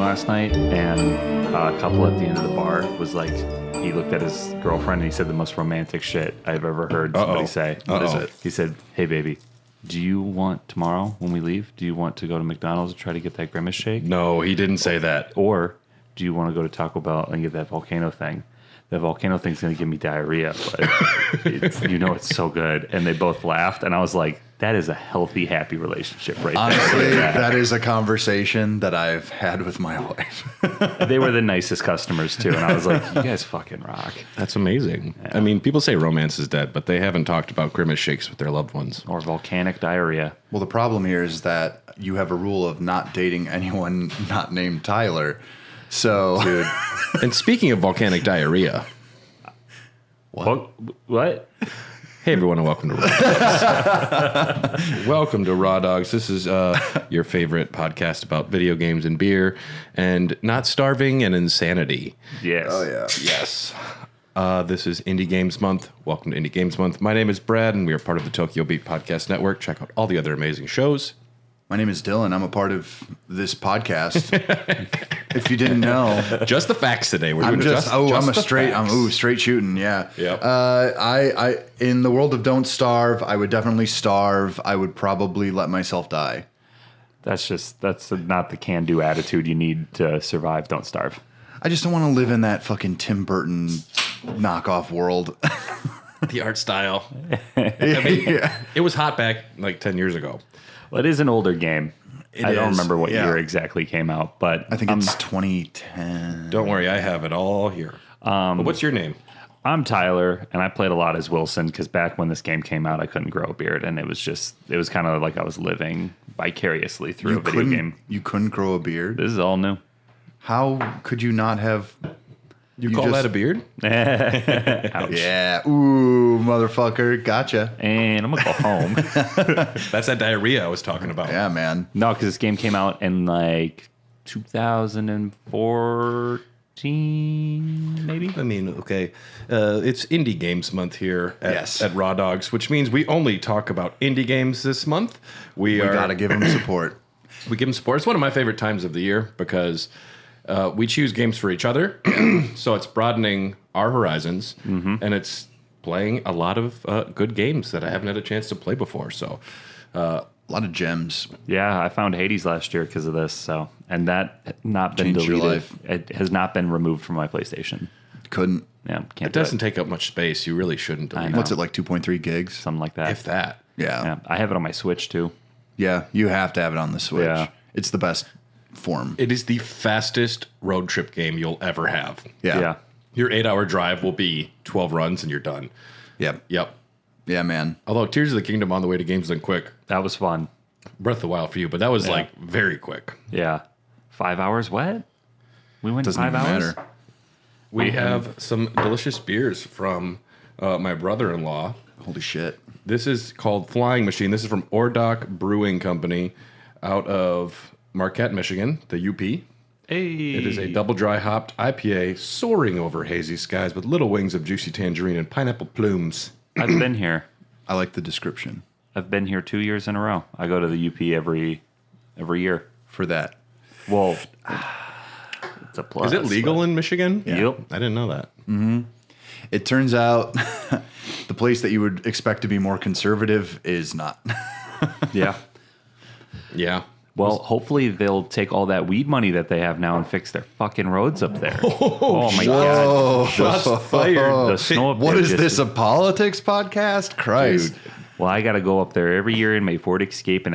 last night, and a couple at the end of the bar was like, he looked at his girlfriend and he said the most romantic shit I've ever heard somebody say. What is it? He said, "Hey, baby, do you want tomorrow when we leave, do you want to go to McDonald's and try to get that Grimace shake? No, he didn't say that. Or do you want to go to Taco Bell and get that volcano thing? That volcano thing's going to give me diarrhea, but it's so good." And they both laughed, and I was like, that is a healthy, happy relationship right there. Honestly, that is a conversation that I've had with my wife. They were the nicest customers, too, and I was like, you guys fucking rock. That's amazing. Yeah. I mean, people say romance is dead, but they haven't talked about Grimace shakes with their loved ones. Or volcanic diarrhea. Well, the problem here is that you have a rule of not dating anyone not named Tyler. So, dude. And speaking of volcanic diarrhea. What? Hey, everyone, and welcome to Raw Dogs. Welcome to Raw Dogs. This is your favorite podcast about video games and beer and not starving and insanity. Yes. Oh, yeah. Yes. This is Indie Games Month. Welcome to Indie Games Month. My name is Brad, and we are part of the Tokyo Beat Podcast Network. Check out all the other amazing shows. My name is Dylan. I'm a part of this podcast. If you didn't know, just the facts today. I'm straight shooting. Yeah. Yep. I in the world of don't starve, I would definitely starve. I would probably let myself die. That's not the can-do attitude you need to survive. Don't starve. I just don't want to live in that fucking Tim Burton knockoff world. The art style. I mean, it was hot back like 10 years ago. Well, it is an older game. I don't remember what year exactly came out, but I think it's 2010. Don't worry, I have it all here. What's your name? I'm Tyler, and I played a lot as Wilson because back when this game came out, I couldn't grow a beard, and it was kind of like I was living vicariously through a video game. You couldn't grow a beard? This is all new. How could you not have... You call that a beard? Ouch. Yeah. Ooh, motherfucker. Gotcha. And I'm going to go home. That's that diarrhea I was talking about. Yeah, man. No, because this game came out in like 2014, maybe? I mean, okay. It's Indie Games Month here at Raw Dogs, which means we only talk about indie games this month. We got to give them support. We give them support. It's one of my favorite times of the year because... we choose games for each other, so it's broadening our horizons, and it's playing a lot of good games that I haven't had a chance to play before. So, a lot of gems. Yeah, I found Hades last year because of this. And that has not been deleted. Your life. It has not been removed from my PlayStation. Couldn't. Yeah, can't. It doesn't take up much space. You really shouldn't delete it. What's it like? 2.3 gigs, something like that. If that. Yeah. I have it on my Switch too. Yeah, you have to have it on the Switch. Yeah. It's the best form. It is the fastest road trip game you'll ever have. Yeah. Your 8-hour drive will be 12 runs and you're done. Yep. Yeah, man. Although Tears of the Kingdom on the way to games done quick. That was fun. Breath of the Wild for you, but that was like very quick. Yeah. 5 hours? What? We went 5 hours? Matter. We have some delicious beers from my brother-in-law. Holy shit. This is called Flying Machine. This is from Ordock Brewing Company out of Marquette, Michigan, the UP. Hey. It is a double dry hopped IPA soaring over hazy skies with little wings of juicy tangerine and pineapple plumes. I've been here. I like the description. I've been here 2 years in a row. I go to the UP every year. For that. Well, it's a plus. Is it legal in Michigan? Yeah. Yep. I didn't know that. Mm-hmm. It turns out the place that you would expect to be more conservative is not. Yeah. Yeah. Well, hopefully they'll take all that weed money that they have now and fix their fucking roads up there. Oh my God. Shots fired. The snow up What there is this, a politics podcast? Christ. Dude. Well, I got to go up there every year in my Ford Escape, and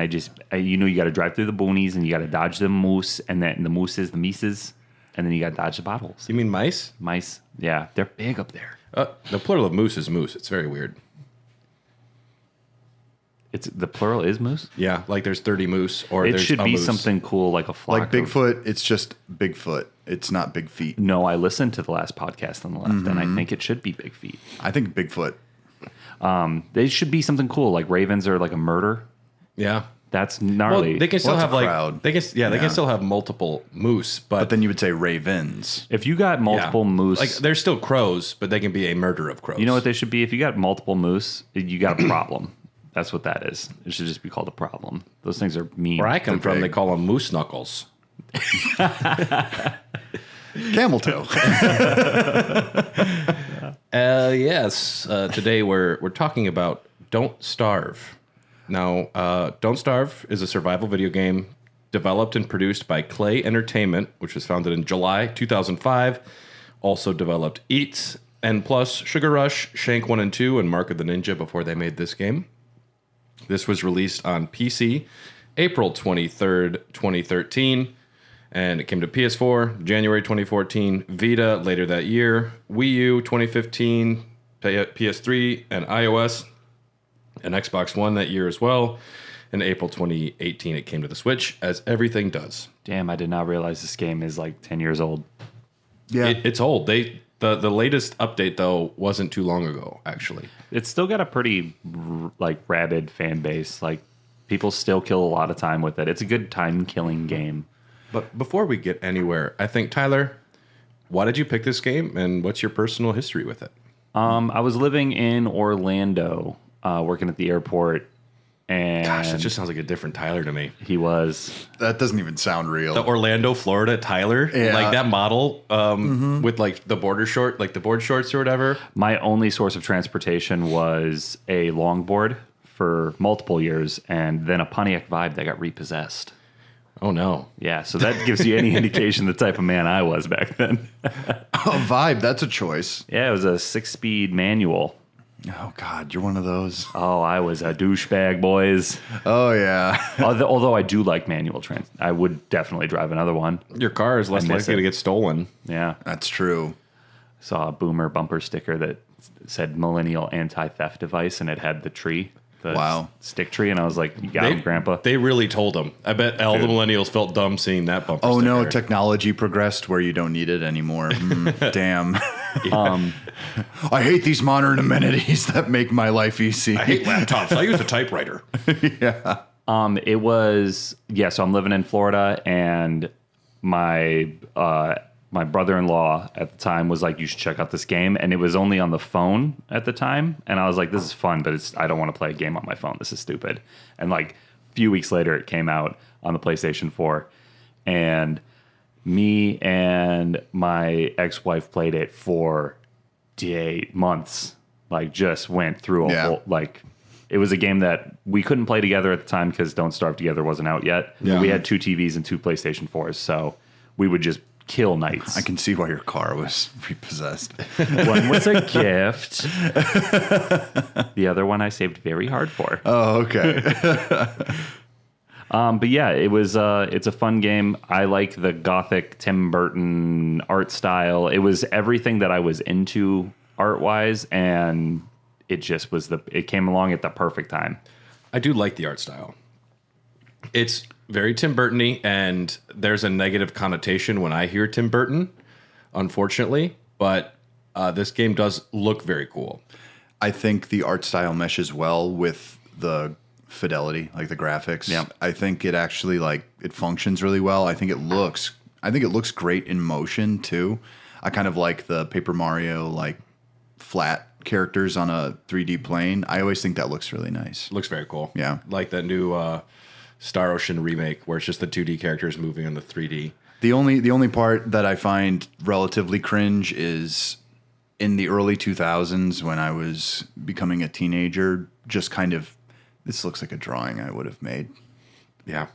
you got to drive through the boonies, and you got to dodge the moose, and then the mises, and then you got to dodge the potholes. You mean mice? Mice. Yeah, they're big up there. The plural of moose is moose. It's very weird. The plural is moose? Yeah, like there's 30 moose, or it there's should a be moose. something cool like a flock. Like Bigfoot, it's just Bigfoot. It's not big feet. No, I listened to the last podcast on the left, and I think it should be big feet. I think Bigfoot. They should be something cool, like ravens or like a murder. Yeah. That's gnarly. Well, they can still have like crowd. they can still have multiple moose, But then you would say ravens. If you got multiple moose, like they're still crows, but they can be a murder of crows. you know what they should be? If you got multiple moose, you got a problem. That's what that is. It should just be called a problem. Those things are mean. Where I come from, big. they call them moose knuckles. Camel toe. Yes. Today we're talking about Don't Starve. Now, Don't Starve is a survival video game developed and produced by Clay Entertainment, which was founded in July 2005. Also developed Eats, N+, Sugar Rush, Shank 1 and 2, and Mark of the Ninja before they made this game. This was released on PC April 23rd, 2013. And it came to PS4 January 2014, Vita later that year, Wii U 2015, PS3 and iOS, and Xbox One that year as well. In April 2018, it came to the Switch, as everything does. Damn, I did not realize this game is like 10 years old. Yeah, it's old. The latest update though wasn't too long ago. Actually, it's still got a pretty rabid fan base. Like people still kill a lot of time with it. It's a good time killing game. But before we get anywhere, I think, Tyler, why did you pick this game, and what's your personal history with it? I was living in Orlando, working at the airport, and gosh, that just sounds like a different Tyler to me. He was. That doesn't even sound real. The Orlando, Florida Tyler, like that model with like the board shorts or whatever. My only source of transportation was a longboard for multiple years, and then a Pontiac Vibe that got repossessed. Oh, no. Yeah, so that gives you any indication the type of man I was back then. Vibe, that's a choice. Yeah, it was a 6-speed manual. Oh, God, you're one of those. Oh, I was a douchebag, boys. Oh, yeah. Although I do like manual trans. I would definitely drive another one. Your car is less likely to get stolen. Yeah. That's true. Saw a Boomer bumper sticker that said Millennial Anti-Theft Device, and it had the tree. The stick tree, and I was like, you got him, Grandpa. They really told him. I bet all the millennials felt dumb seeing that bumper sticker. No, technology progressed where you don't need it anymore. Damn. I hate these modern amenities that make my life easy. I hate laptops. I use a typewriter. Yeah. It was, so I'm living in Florida, and my brother-in-law at the time was like, you should check out this game. And it was only on the phone at the time. And I was like, this is fun, but I don't want to play a game on my phone. This is stupid. And like a few weeks later, it came out on the PlayStation 4. And me and my ex-wife played it for 8 months. Like just went through a whole, it was a game that we couldn't play together at the time because Don't Starve Together wasn't out yet. Yeah. We had 2 TVs and 2 PlayStation 4s. So we would just kill nights. I can see why your car was repossessed. One was a gift. The other one I saved very hard for. Oh, okay. But yeah, it was. It's a fun game. I like the gothic Tim Burton art style. It was everything that I was into art wise, and it just was it came along at the perfect time. I do like the art style. It's very Tim Burton-y, and there's a negative connotation when I hear Tim Burton, unfortunately. But this game does look very cool. I think the art style meshes well with the fidelity, like the graphics. Yeah. I think it actually it functions really well. I think it looks great in motion too. I kind of like the Paper Mario flat characters on a 3D plane. I always think that looks really nice. Looks very cool. Yeah. Like that new Star Ocean remake where it's just the 2D characters moving in the 3D. The only part that I find relatively cringe is in the early 2000s when I was becoming a teenager, just kind of, this looks like a drawing I would have made. Yeah.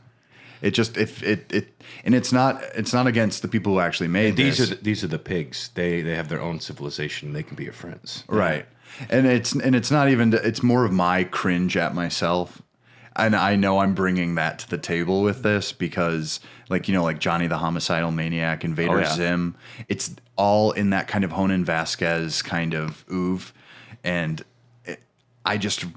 It just and it's not against the people who actually made this. These are the pigs. They have their own civilization. They can be your friends. Right. And it's not even, it's more of my cringe at myself. And I know I'm bringing that to the table with this because, like Johnny the Homicidal Maniac, Invader Zim, it's all in that kind of Honan Vasquez kind of oeuvre. And I don't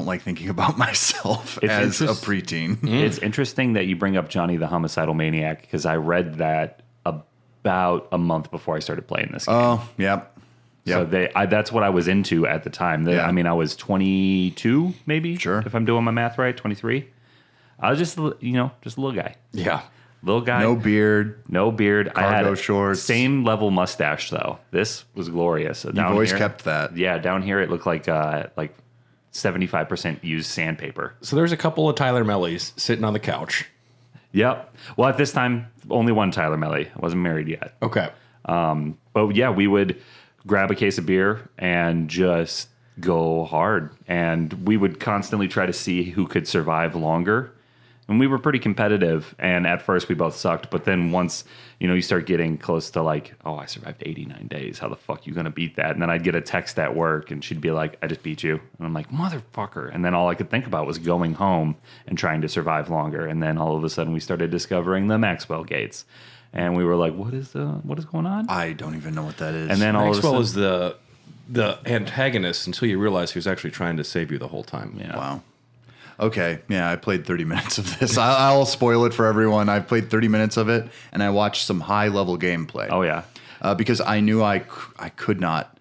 like thinking about myself as a preteen. It's interesting that you bring up Johnny the Homicidal Maniac because I read that about a month before I started playing this game. Oh, yep. So that's what I was into at the time. I mean, I was 22, maybe. Sure. If I'm doing my math right, 23. I was just a little guy. Yeah. Little guy. No beard. I had shorts. Same level mustache, though. This was glorious. So You've always kept that. Yeah, down here it looked like 75% used sandpaper. So there's a couple of Tyler Mellies sitting on the couch. Yep. Well, at this time, only one Tyler Melly. I wasn't married yet. Okay. But yeah, we would grab a case of beer and just go hard. And we would constantly try to see who could survive longer. And we were pretty competitive. And at first we both sucked. But then once, you start getting close to like, oh, I survived 89 days. How the fuck you going to beat that? And then I'd get a text at work and she'd be like, I just beat you. And I'm like, motherfucker. And then all I could think about was going home and trying to survive longer. And then all of a sudden we started discovering the Maxwell gates. And we were like, what is going on? I don't even know what that is. And then Maxwell is the antagonist until you realize he was actually trying to save you the whole time. Yeah. Wow. Okay, yeah, I played 30 minutes of this. I'll spoil it for everyone. I played 30 minutes of it, and I watched some high-level gameplay. Oh, yeah. Because I knew I could not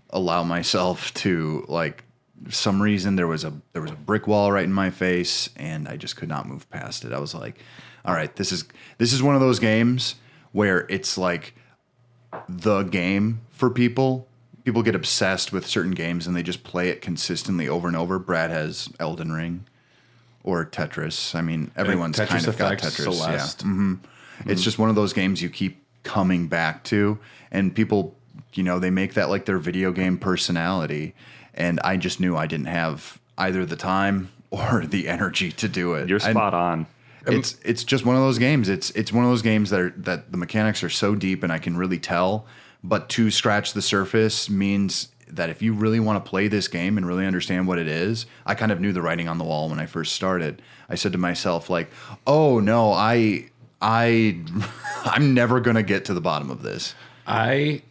allow myself to, like, for some reason there was a brick wall right in my face, and I just could not move past it. I was like, all right, this is one of those games where it's like the game for people. People get obsessed with certain games and they just play it consistently over and over. Brad has Elden Ring or Tetris. I mean, everyone's Tetris kind of got Effect, Tetris. Celeste. Yeah. Mm-hmm. It's just one of those games you keep coming back to, and people, they make that like their video game personality. And I just knew I didn't have either the time or the energy to do it. You're spot on. It's just one of those games. It's one of those games that the mechanics are so deep and I can really tell. But to scratch the surface means that if you really want to play this game and really understand what it is, I kind of knew the writing on the wall when I first started. I said to myself, like, oh no, I'm never gonna get to the bottom of this. I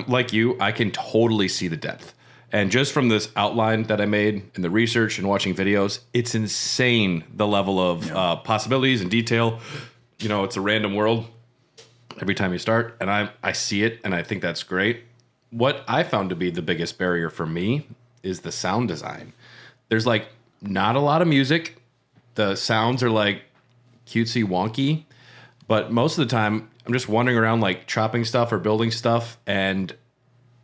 like you, I can totally see the depth. And just from this outline that I made and the research and watching videos, it's insane the level of possibilities and detail. It's a random world every time you start, and I see it, and I think that's great. What I found to be the biggest barrier for me is the sound design. There's like not a lot of music. The sounds are like cutesy wonky, but most of the time I'm just wandering around like chopping stuff or building stuff, and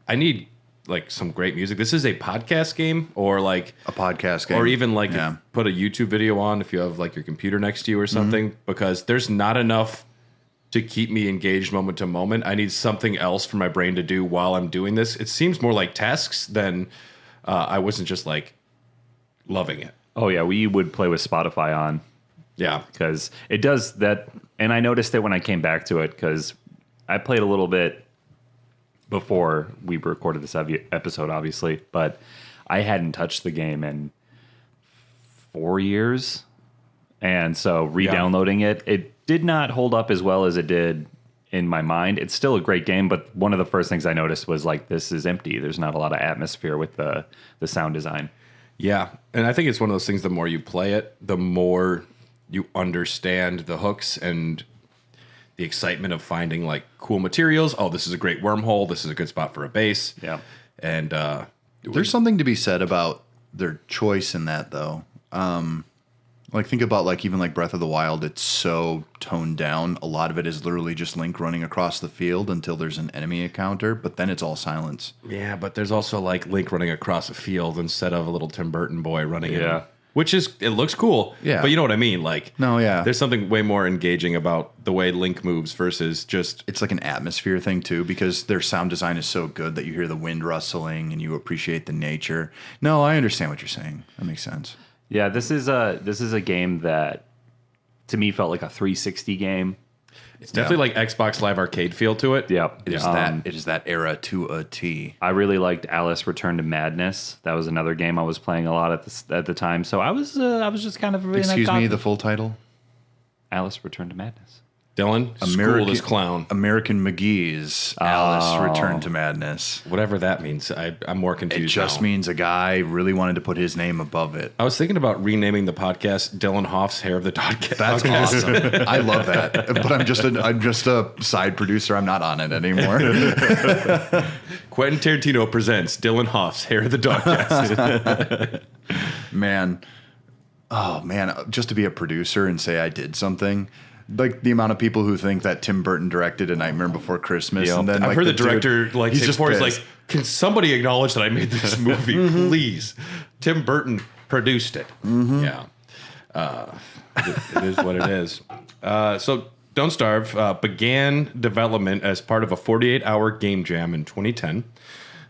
I need like some great music. This is a podcast game or like a podcast game, or even like put a YouTube video on if you have like your computer next to you or something, because there's not enough to keep me engaged moment to moment. I need something else for my brain to do while I'm doing this. It seems more like tasks than I wasn't just like loving it. Oh yeah, we would play with Spotify on. Yeah, because it does that, and I noticed it when I came back to it because I played a little bit before we recorded this episode, obviously, but I hadn't touched the game in 4 years, and so re-downloading it did not hold up as well as it did in my mind. It's still a great game, but one of the first things I noticed was like, this is empty. There's not a lot of atmosphere with the sound design. Yeah, and I think it's one of those things, the more you play it, the more you understand the hooks and the excitement of finding like cool materials. Oh, this is a great wormhole. This is a good spot for a base. Yeah. And there's something to be said about their choice in that, though. Like, think about, like, even like Breath of the Wild, it's so toned down. A lot of it is literally just Link running across the field until there's an enemy encounter, but then it's all silence. Yeah, but there's also like Link running across a field instead of a little Tim Burton boy running in. Which is, it looks cool. Yeah. But you know what I mean? Like, no, yeah. There's something way more engaging about the way Link moves versus just... It's like an atmosphere thing, too, because their sound design is so good that you hear the wind rustling and you appreciate the nature. No, I understand what you're saying. That makes sense. Yeah, this is a game that, to me, felt like a 360 game. It's definitely like Xbox Live Arcade feel to it. Yep. It is that era to a T. I really liked Alice Return to Madness. That was another game I was playing a lot at the time. So I was just kind of really... Excuse me, the full title? Alice Return to Madness. Dylan, school this clown. American McGee's Alice Return to Madness. Whatever that means. I'm more confused. It just means a guy really wanted to put his name above it. I was thinking about renaming the podcast Dylan Hoff's Hair of the Dogcast. That's awesome. I love that. But I'm just a side producer. I'm not on it anymore. Quentin Tarantino presents Dylan Hoff's Hair of the Dogcast. Man. Oh, man. Just to be a producer and say I did something... Like the amount of people who think that Tim Burton directed A Nightmare Before Christmas, and then I've like, heard the director he's just before. He's pissed. like, "Can somebody acknowledge that I made this movie, please?" Tim Burton produced it. Yeah. It is what it is. So Don't Starve began development as part of a 48-hour game jam in 2010.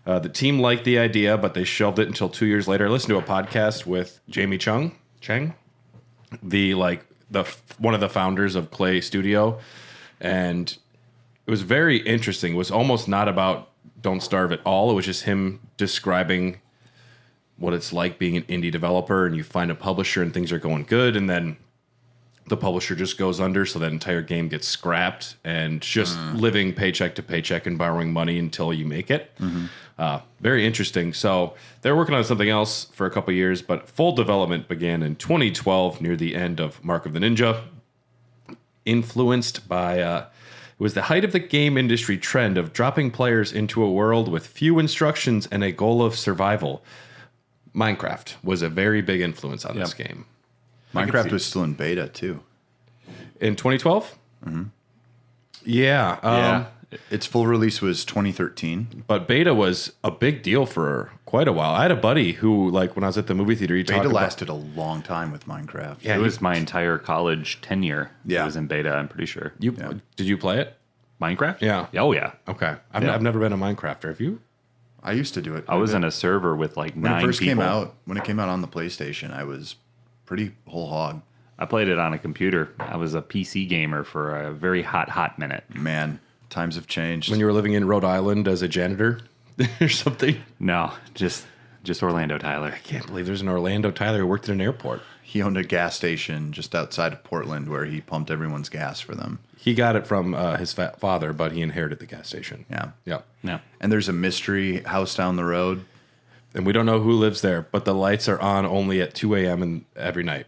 The team liked the idea, but they shelved it until 2 years later. I listened to a podcast with Jamie Chang, one of the founders of Clay Studio, and it was very interesting. It was almost not about Don't Starve at all. It was just him describing what it's like being an indie developer, and you find a publisher and things are going good, and then the publisher just goes under, so that entire game gets scrapped, and just living paycheck to paycheck and borrowing money until you make it. Very interesting. So they're working on something else for a couple years, but full development began in 2012 near the end of Mark of the Ninja. Influenced by, it was the height of the game industry trend of dropping players into a world with few instructions and a goal of survival. Minecraft was a very big influence on this game. Minecraft was still in beta, too. In 2012? Mm-hmm. Yeah. Its full release was 2013. But beta was a big deal for quite a while. I had a buddy who, when I was at the movie theater, beta lasted a long time with Minecraft. Yeah, it was my entire college tenure. Yeah. It was in beta, I'm pretty sure. Did you play it? Minecraft? Yeah. Oh, yeah. Okay. I've never been a Minecrafter. Have you? I used to do it. I was in a server with 9 people. When it came out on the PlayStation, I was pretty whole hog. I played it on a computer. I was a PC gamer for a very hot minute. Man, times have changed. When you were living in Rhode Island as a janitor or something? No, just Orlando Tyler. I can't believe there's an Orlando Tyler who worked at an airport. He owned a gas station just outside of Portland where he pumped everyone's gas for them. He got it from his father, but he inherited the gas station. Yeah. Yep. Yeah. And there's a mystery house down the road. And we don't know who lives there, but the lights are on only at 2 a.m. every night.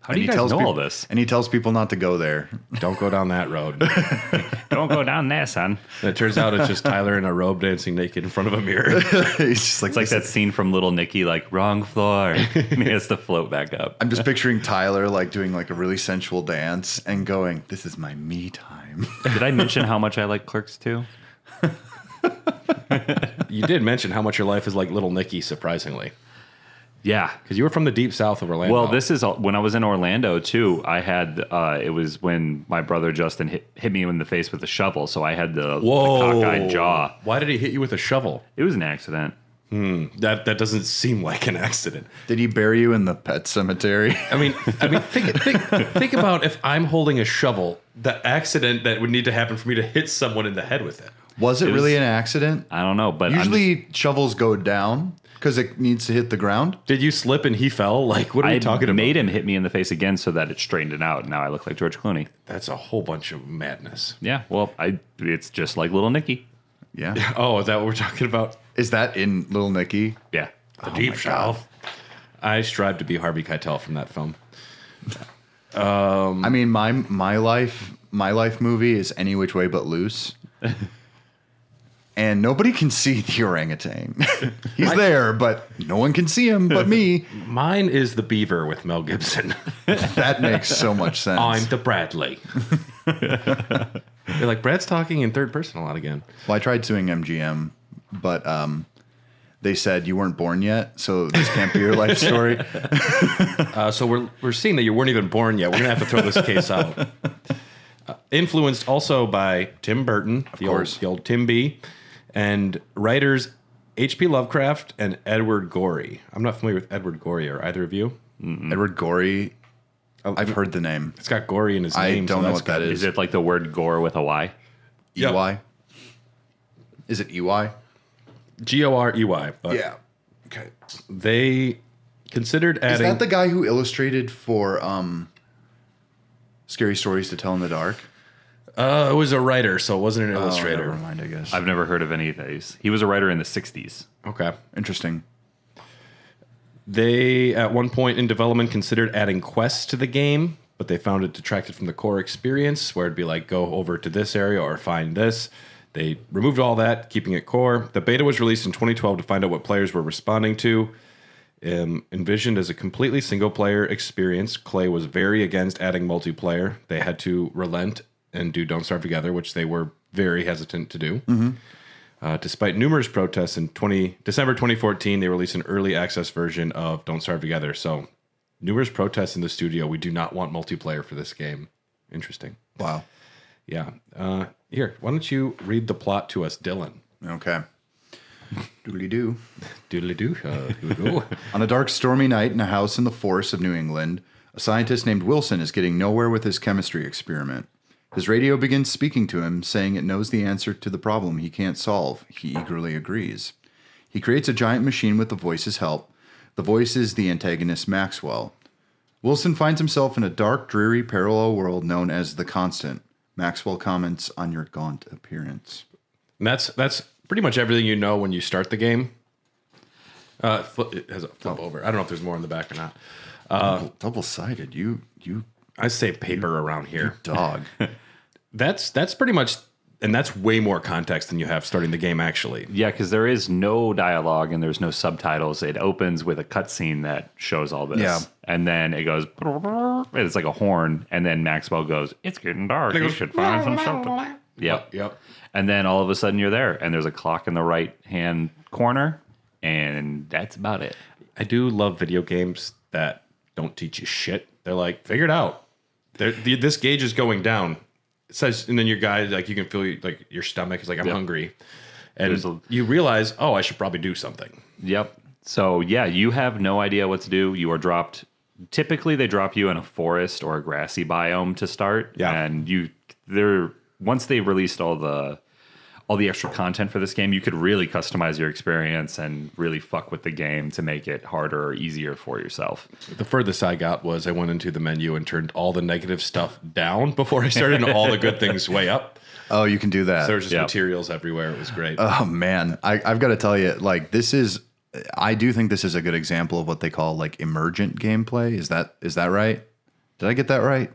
How do you guys know all this? And he tells people not to go there. Don't go down that road. Don't go down there, son. And it turns out it's just Tyler in a robe dancing naked in front of a mirror. He's just It's like that scene from Little Nicky, wrong floor. And he has to float back up. I'm just picturing Tyler doing a really sensual dance and going, "This is my me time." Did I mention how much I like Clerks 2? You did mention how much your life is like Little Nicky, surprisingly. Yeah. Because you were from the deep south of Orlando. Well, this is when I was in Orlando, too. I had, it was when my brother Justin hit me in the face with a shovel. So I had the cockeyed jaw. Why did he hit you with a shovel? It was an accident. That doesn't seem like an accident. Did he bury you in the pet cemetery? I mean, think about if I'm holding a shovel, the accident that would need to happen for me to hit someone in the head with it. Was it really an accident? I don't know, but usually shovels go down because it needs to hit the ground. Did you slip and he fell? What are you talking about? I made him hit me in the face again so that it straightened it out. Now I look like George Clooney. That's a whole bunch of madness. Yeah, well, it's just like Little Nicky. Yeah. Oh, is that what we're talking about? Is that in Little Nicky? Yeah. The Deep South. I strive to be Harvey Keitel from that film. I mean, my life movie is Any Which Way But Loose. And nobody can see the orangutan. He's there, but no one can see him but me. Mine is The Beaver with Mel Gibson. That makes so much sense. I'm the Bradley. You're like, Brad's talking in third person a lot again. Well, I tried suing MGM, but they said you weren't born yet, so this can't be your life story. So we're seeing that you weren't even born yet. We're going to have to throw this case out. Influenced also by Tim Burton, the old Tim B., and writers H.P. Lovecraft and Edward Gorey. I'm not familiar with Edward Gorey. Are either of you? Edward Gorey, I've heard the name. It's got Gorey in his name. I don't know what that is. Is it like the word gore with a Y? Yep. EY? Is it EY? Gorey. But Yeah. Okay. they considered adding... Is that the guy who illustrated for Scary Stories to Tell in the Dark? It was a writer, so it wasn't an illustrator. Never mind, I guess. I've never heard of any of these. He was a writer in the 60s. Okay. Interesting. They, at one point in development, considered adding quests to the game, but they found it detracted from the core experience, where it'd be like, go over to this area or find this. They removed all that, keeping it core. The beta was released in 2012 to find out what players were responding to. Envisioned as a completely single-player experience, Clay was very against adding multiplayer. They had to relent and do Don't Starve Together, which they were very hesitant to do. Mm-hmm. Despite numerous protests, in December 2014, they released an early access version of Don't Starve Together. So numerous protests in the studio. We do not want multiplayer for this game. Interesting. Wow. Yeah. Here, why don't you read the plot to us, Dylan? Okay. Doodly-doo. Doodly-doo. Doodly-doo. On a dark, stormy night in a house in the forests of New England, a scientist named Wilson is getting nowhere with his chemistry experiment. His radio begins speaking to him, saying it knows the answer to the problem he can't solve. He eagerly agrees. He creates a giant machine with the voice's help. The voice is the antagonist Maxwell. Wilson finds himself in a dark, dreary, parallel world known as The Constant. Maxwell comments on your gaunt appearance. And that's pretty much everything you know when you start the game. It has a flip over. I don't know if there's more in the back or not. Double-sided. You I say paper around here. dog. That's pretty much, and that's way more context than you have starting the game, actually. Yeah, because there is no dialogue and there's no subtitles. It opens with a cutscene that shows all this. Yeah. And then it goes, it's like a horn. And then Maxwell goes, it's getting dark. You should find some shelter. Yep. Yep. And then all of a sudden you're there and there's a clock in the right-hand corner. And that's about it. I do love video games that don't teach you shit. They're like, figure it out. This gauge is going down. It says, and then your guy, like, you can feel like your stomach is like, I'm hungry. And you realize, oh, I should probably do something. Yep. So, yeah, you have no idea what to do. You are dropped. Typically, they drop you in a forest or a grassy biome to start. Yeah. And once they released all the extra content for this game, you could really customize your experience and really fuck with the game to make it harder or easier for yourself. The furthest I got was I went into the menu and turned all the negative stuff down before I started and all the good things way up. Oh, you can do that. So there's just materials everywhere. It was great. Oh, man. I've got to tell you, like, I do think this is a good example of what they call, like, emergent gameplay. Is that right? Did I get that right?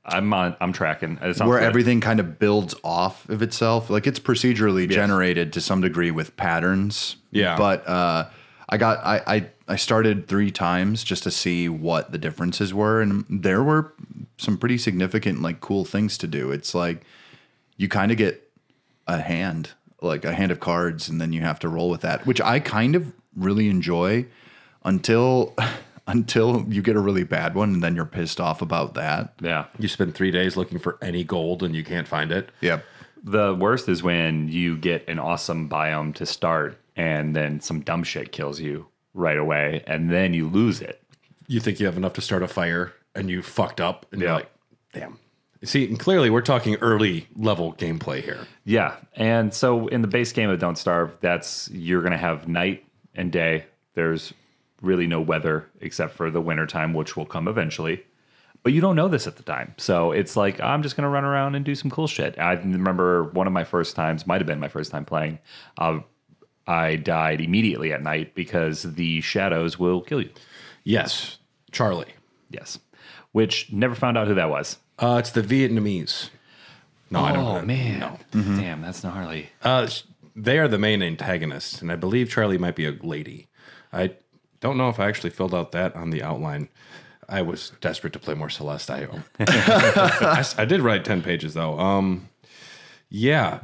I'm tracking. It sounds where good. everything kind of builds off of itself. Like, it's procedurally generated to some degree with patterns. Yeah. But I started 3 times just to see what the differences were, and there were some pretty significant, like, cool things to do. It's like you kind of get a hand of cards, and then you have to roll with that, which I kind of really enjoy until you get a really bad one, and then you're pissed off about that. Yeah. You spend 3 days looking for any gold and you can't find it. Yep. The worst is when you get an awesome biome to start and then some dumb shit kills you right away and then you lose it. You think you have enough to start a fire and you fucked up and you're like, damn. See, and clearly we're talking early level gameplay here. Yeah. And so in the base game of Don't Starve, you're going to have night and day. There's really no weather except for the wintertime, which will come eventually. But you don't know this at the time. So it's like, I'm just going to run around and do some cool shit. I remember one of my first times, might have been my first time playing, I died immediately at night because the shadows will kill you. Yes. Charlie. Yes. Which never found out who that was. It's the Vietnamese. No, I don't know. Oh, man. No. Damn, that's gnarly. They are the main antagonists, and I believe Charlie might be a lady. I don't know if I actually filled out that on the outline. I was desperate to play more Celeste. I did write 10 pages, though. Yeah.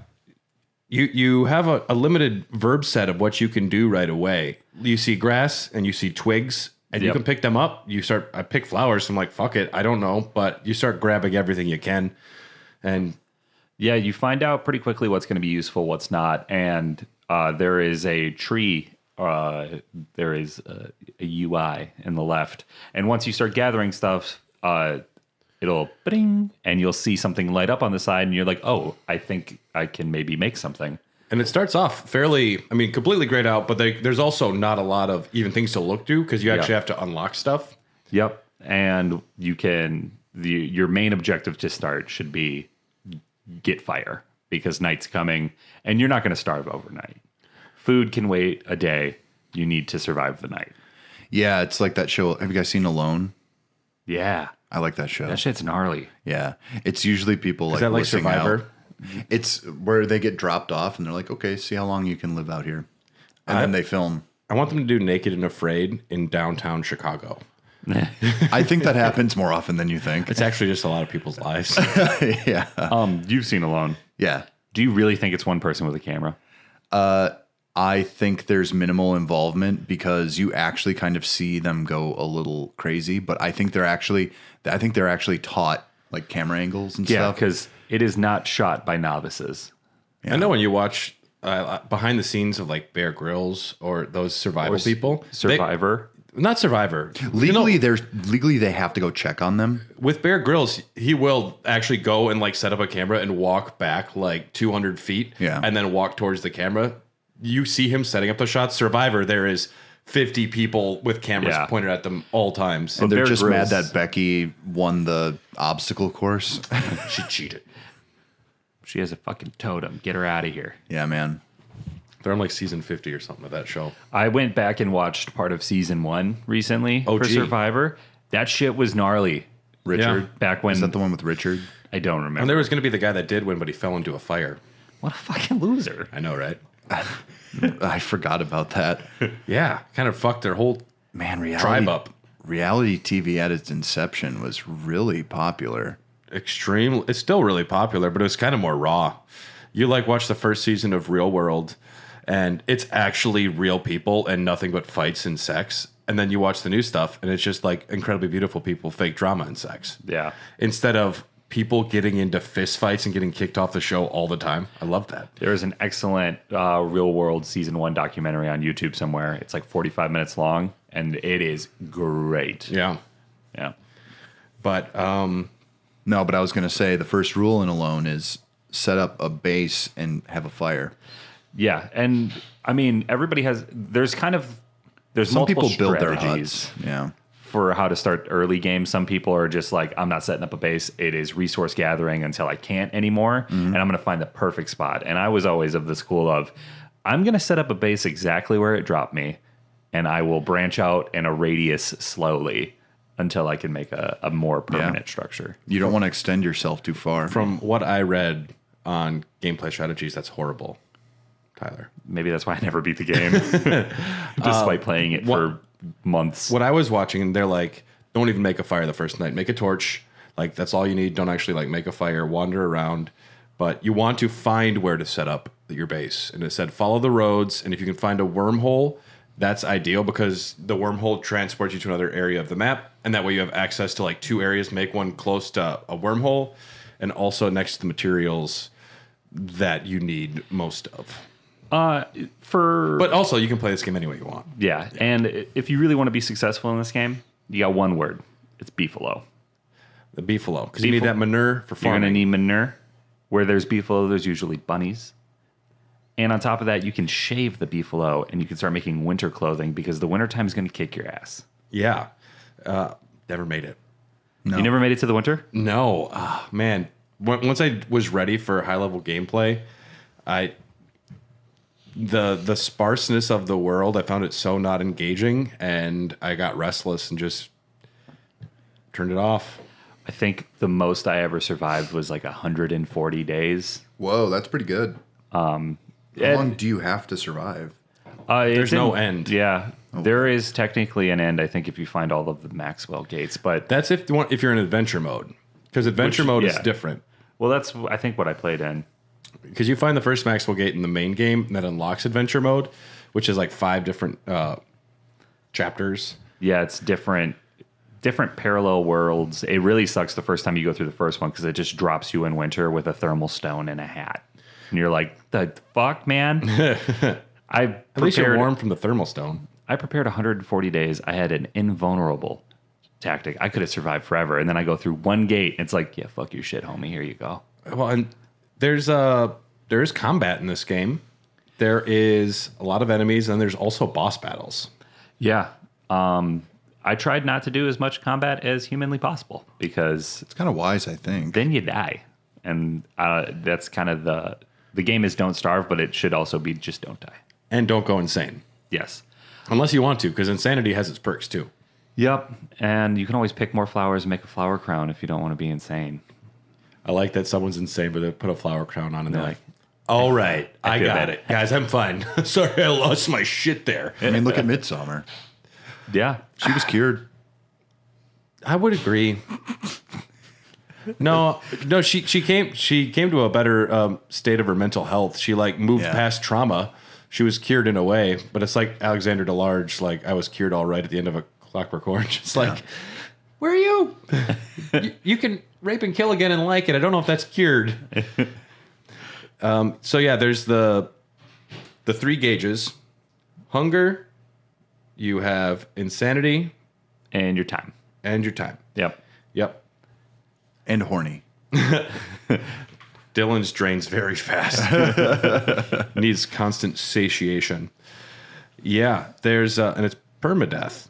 You have a limited verb set of what you can do right away. You see grass, and you see twigs, and you can pick them up. I pick flowers, so I'm like, fuck it, I don't know. But you start grabbing everything you can. And yeah, you find out pretty quickly what's going to be useful, what's not. And there is a tree. There is a UI in the left. And once you start gathering stuff, it'll bing, and you'll see something light up on the side. And you're like, oh, I think I can maybe make something. And it starts off completely grayed out, but there's also not a lot of even things to look to because you actually have to unlock stuff. Yep. And you can, your main objective to start should be get fire because night's coming and you're not going to starve overnight. Food can wait a day. You need to survive the night. Yeah, it's like that show. Have you guys seen Alone? Yeah. I like that show. That shit's gnarly. Yeah. It's usually people Is that like Survivor? It's where they get dropped off and they're like, okay, see how long you can live out here. And then they film. I want them to do Naked and Afraid in downtown Chicago. I think that happens more often than you think. It's actually just a lot of people's lives. Yeah. You've seen Alone. Yeah. Do you really think it's one person with a camera? I think there's minimal involvement because you actually kind of see them go a little crazy, but I think they're actually taught like camera angles and Yeah, stuff. because it is not shot by novices. Yeah. I know when you watch behind the scenes of like Bear Grylls or those survival people, Survivor. not Survivor. Legally, they have to go check on them. With Bear Grylls, he will actually go and like set up a camera and walk back like 200 feet, and then walk towards the camera. You see him setting up the shots. Survivor, there is 50 people with cameras pointed at them all times. And they're Bear just Grylls- mad that Becky won the obstacle course. She cheated. She has a fucking totem. Get her out of here. Yeah, man. They're on like season 50 or something of that show. I went back and watched part of season 1 recently for gee. Survivor. That shit was gnarly. Richard. Yeah. Back when Is that the one with Richard? I don't remember. And there was going to be the guy that did win, but he fell into a fire. What a fucking loser. I know, right? I forgot about that. Yeah, kind of fucked their whole Man, tribe up. Reality TV at its inception was really popular. Extreme. It's still really popular, but it was kind of more raw. You like watch the first season of Real World, and it's actually real people and nothing but fights and sex. And then you watch the new stuff, and it's just like incredibly beautiful people, fake drama and sex. Yeah. Instead of people getting into fist fights and getting kicked off the show all the time. I love that. There is an excellent Real World season 1 documentary on YouTube somewhere. It's like 45 minutes long, and it is great. Yeah. Yeah. But No, but I was going to say the first rule in Alone is set up a base and have a fire. Yeah, and I mean, there's Some multiple people build their strategies huts. Yeah. for how to start early games. Some people are just like, I'm not setting up a base. It is resource gathering until I can't anymore, and I'm going to find the perfect spot. And I was always of the school of, I'm going to set up a base exactly where it dropped me, and I will branch out in a radius slowly until I can make a more permanent structure. You don't want to extend yourself too far. from what I read on gameplay strategies, that's horrible, Tyler. Maybe that's why I never beat the game, despite playing it for months. What I was watching, they're like, don't even make a fire the first night. Make a torch. Like, that's all you need. Don't actually like make a fire, wander around. But you want to find where to set up your base. And it said, follow the roads. And if you can find a wormhole, that's ideal because the wormhole transports you to another area of the map. And that way you have access to like 2 areas. Make one close to a wormhole and also next to the materials that you need most of. But also, you can play this game any way you want. Yeah, and if you really want to be successful in this game, you got one word. It's beefalo. The beefalo. Because you need that manure for You're farming. going to need manure. Where there's beefalo, there's usually bunnies. And on top of that, you can shave the beefalo and you can start making winter clothing because the wintertime is going to kick your ass. Yeah. Never made it. No. You never made it to the winter? No. Man. Once I was ready for high-level gameplay, the sparseness of the world, I found it so not engaging, and I got restless and just turned it off. I think the most I ever survived was like 140 days. Whoa, that's pretty good. How long do you have to survive? There's no end. Yeah. There is technically an end, I think, if you find all of the Maxwell gates. But That's if you're in adventure mode. Because adventure mode is different. well, that's, I think, what I played in. Because you find the first Maxwell gate in the main game that unlocks adventure mode, which is like 5 different chapters. Yeah, it's different parallel worlds. It really sucks the first time you go through the first one because it just drops you in winter with a thermal stone and a hat. And you're like, the fuck, man? At least you're warm from the thermal stone. I prepared 140 days. I had an invulnerable tactic. I could have survived forever. And then I go through one gate. And it's like, yeah, fuck your shit, homie. Here you go. Well, and there is combat in this game. There is a lot of enemies, and there's also boss battles. Yeah. I tried not to do as much combat as humanly possible because It's kind of wise, I think. then you die. And that's kind of the game is don't starve, but it should also be just don't die. And don't go insane. Yes. Unless you want to, because insanity has its perks too. Yep. And you can always pick more flowers and make a flower crown if you don't want to be insane. I like that someone's insane, but they put a flower crown on and they're like, all right, I feel got bad. it. Guys, I'm fine. Sorry, I lost my shit there. I mean, look at Midsummer. Yeah. She was cured. I would agree. No, she came to a better state of her mental health. She like moved past trauma. she was cured in a way, but it's like Alexander DeLarge. Like I was cured all right at the end of A Clockwork Orange. It's like, where are you? You can rape and kill again and like it. I don't know if that's cured. So yeah, there's the 3 gauges: hunger, you have insanity, And your time. Yep. And horny. Dylan's drains very fast. Needs constant satiation. Yeah, there's and it's permadeath.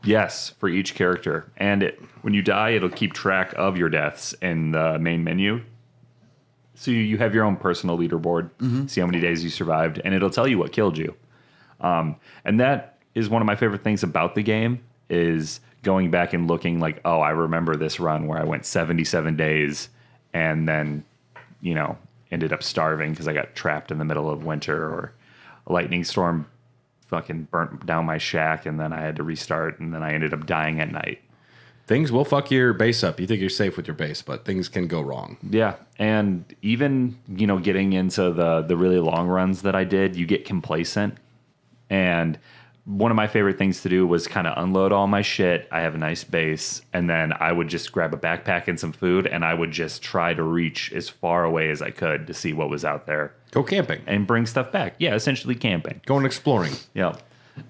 Yes, for each character. And when you die, it'll keep track of your deaths in the main menu. So you have your own personal leaderboard, see how many days you survived, and it'll tell you what killed you. And that is one of my favorite things about the game, is going back and looking like, oh, I remember this run where I went 77 days and then, ended up starving because I got trapped in the middle of winter, or a lightning storm fucking burnt down my shack and then I had to restart and then I ended up dying at night. Things will fuck your base up. You think you're safe with your base, but things can go wrong. Yeah, and even, getting into the really long runs that I did, you get complacent. And one of my favorite things to do was kind of unload all my shit. I have a nice base, and then I would just grab a backpack and some food, and I would just try to reach as far away as I could to see what was out there. Go camping. And bring stuff back. Yeah, essentially camping. Going exploring. Yeah.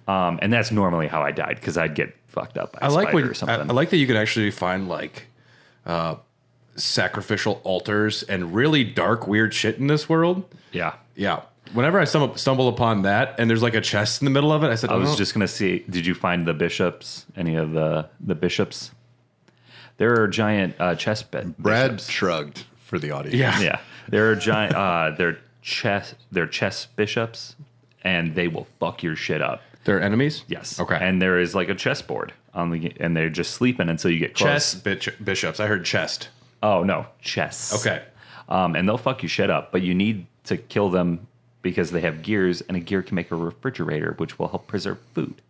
And that's normally how I died, because I'd get fucked up by a spider or something. I like that you can actually find like sacrificial altars and really dark, weird shit in this world. Yeah. Yeah. Whenever I stumble upon that and there's like a chest in the middle of it, I said, I was just going to see, did you find the bishops? Any of the bishops? There are giant chest bed Brad bishops. shrugged for the audience. Yeah. Yeah. There are giant, they're chest bishops, and they will fuck your shit up. They're enemies? Yes. Okay. And there is like a chessboard and they're just sleeping until you get close. Bishops. I heard chest. Oh, no. Chess. Okay. And they'll fuck your shit up, but you need to kill them because they have gears, and a gear can make a refrigerator, which will help preserve food.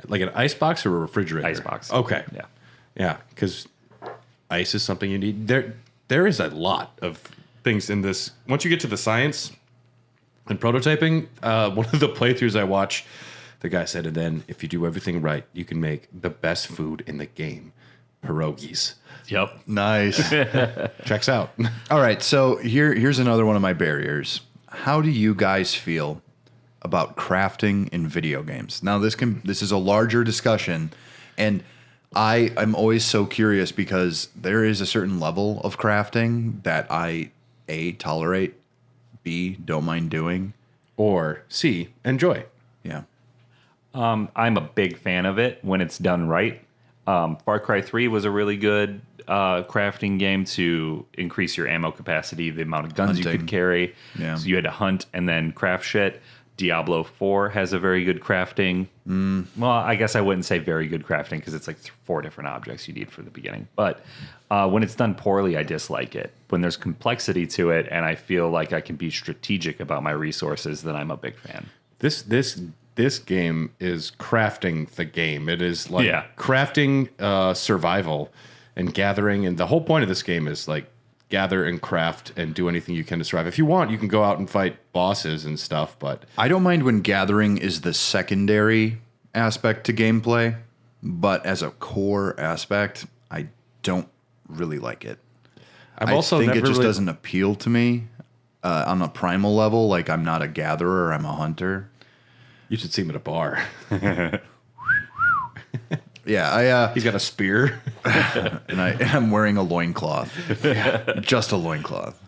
Like an ice box or a refrigerator? Ice box. Okay. Yeah. Yeah, because ice is something you need. There is a lot of things in this. Once you get to the science and prototyping, one of the playthroughs I watch, the guy said, and then if you do everything right, you can make the best food in the game. Pierogies. Yep. Nice. Checks out. All right, so here's another one of my barriers. How do you guys feel about crafting in video games? Now, this is a larger discussion, and I'm always so curious because there is a certain level of crafting that I, A, tolerate, B, don't mind doing. Or C, enjoy. Yeah. I'm a big fan of it when it's done right. Far Cry 3 was a really good crafting game to increase your ammo capacity, the amount of guns you could carry. Yeah. So you had to hunt and then craft shit. Diablo 4 has a very good crafting. Well, I guess I wouldn't say very good crafting because it's like 4 different objects you need for the beginning. But when it's done poorly, I dislike it. When there's complexity to it and I feel like I can be strategic about my resources, then I'm a big fan. This game is crafting the game. It is like crafting survival and gathering. And the whole point of this game is like gather and craft and do anything you can to survive. If you want, you can go out and fight bosses and stuff. But I don't mind when gathering is the secondary aspect to gameplay, but as a core aspect, I don't really like it. I think it just doesn't appeal to me on a primal level. Like, I'm not a gatherer, I'm a hunter. You should see him at a bar. Yeah, he's got a spear, and I'm wearing a loincloth. Just a loincloth.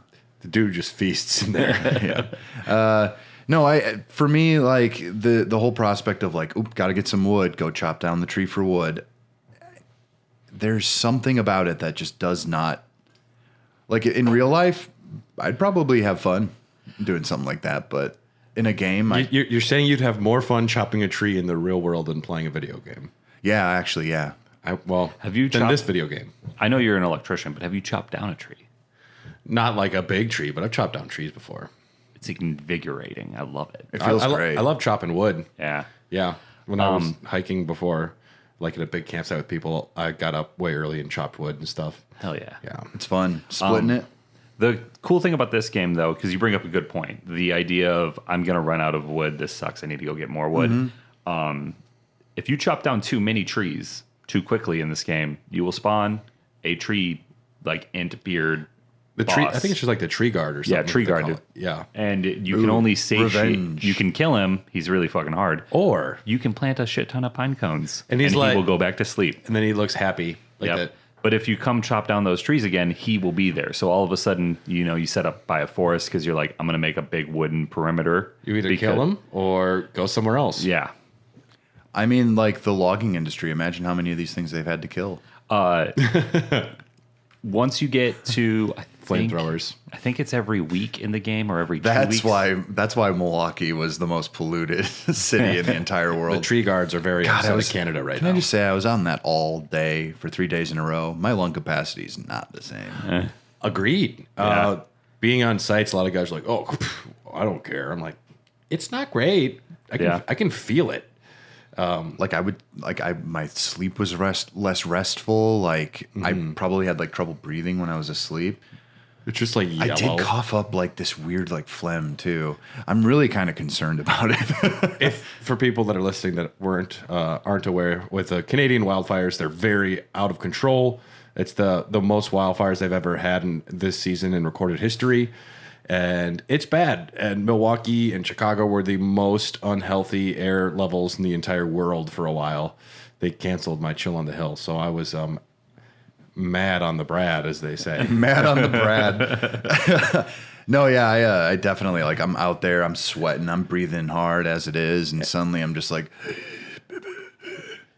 The dude just feasts in there. Yeah. No, for me, like the whole prospect of like, oop, got to get some wood, go chop down the tree for wood. There's something about it that just does not, like in real life, I'd probably have fun doing something like that, but in a game, you're saying you'd have more fun chopping a tree in the real world than playing a video game. Yeah, actually, yeah. Have you chopped this video game? I know you're an electrician, but have you chopped down a tree? Not like a big tree, but I've chopped down trees before. It's invigorating. I love it. It feels great. I love chopping wood. Yeah. Yeah. When I was hiking before, like at a big campsite with people, I got up way early and chopped wood and stuff. Hell yeah. Yeah. It's fun. Splitting it. The cool thing about this game, though, because you bring up a good point, the idea of I'm going to run out of wood. This sucks. I need to go get more wood. If you chop down too many trees too quickly in this game, you will spawn a tree like ant beard. The boss. tree. I think it's just like the tree guard or something. Yeah, tree guard. Yeah, and you can only satiate. Revenge. You can kill him. He's really fucking hard. or You can plant a shit ton of pine cones, And he's he like- will go back to sleep. and then he looks happy like Yep. that. But if you come chop down those trees again, he will be there. So all of a sudden, you set up by a forest because you're like, I'm going to make a big wooden perimeter. You either kill him or go somewhere else. Yeah. I mean, like the logging industry. Imagine how many of these things they've had to kill. Once you get to Flamethrowers. I think it's every week in the game or every 2 That's weeks. That's why Milwaukee was the most polluted city in the entire world. The tree guards are very upset was- with Canada right Can now. I just say I was on that all day for 3 days in a row. My lung capacity is not the same. Agreed. Yeah. Being on sites, a lot of guys are like, "Oh, I don't care." I'm like, "It's not great. I can feel it." My sleep was less restful. Like I probably had like trouble breathing when I was asleep. It's just like yellow. I did cough up like this weird like phlegm too. I'm really kind of concerned about it. If for people that are listening that aren't aware, with the Canadian wildfires, they're very out of control. It's the most wildfires they've ever had in this season in recorded history, and it's bad. And Milwaukee and Chicago were the most unhealthy air levels in the entire world for a while. They canceled my Chill on the Hill, so I was mad on the Brad, as they say. Mad on the Brad. No, yeah, I definitely like I'm out there, I'm sweating, I'm breathing hard as it is, and suddenly I'm just like,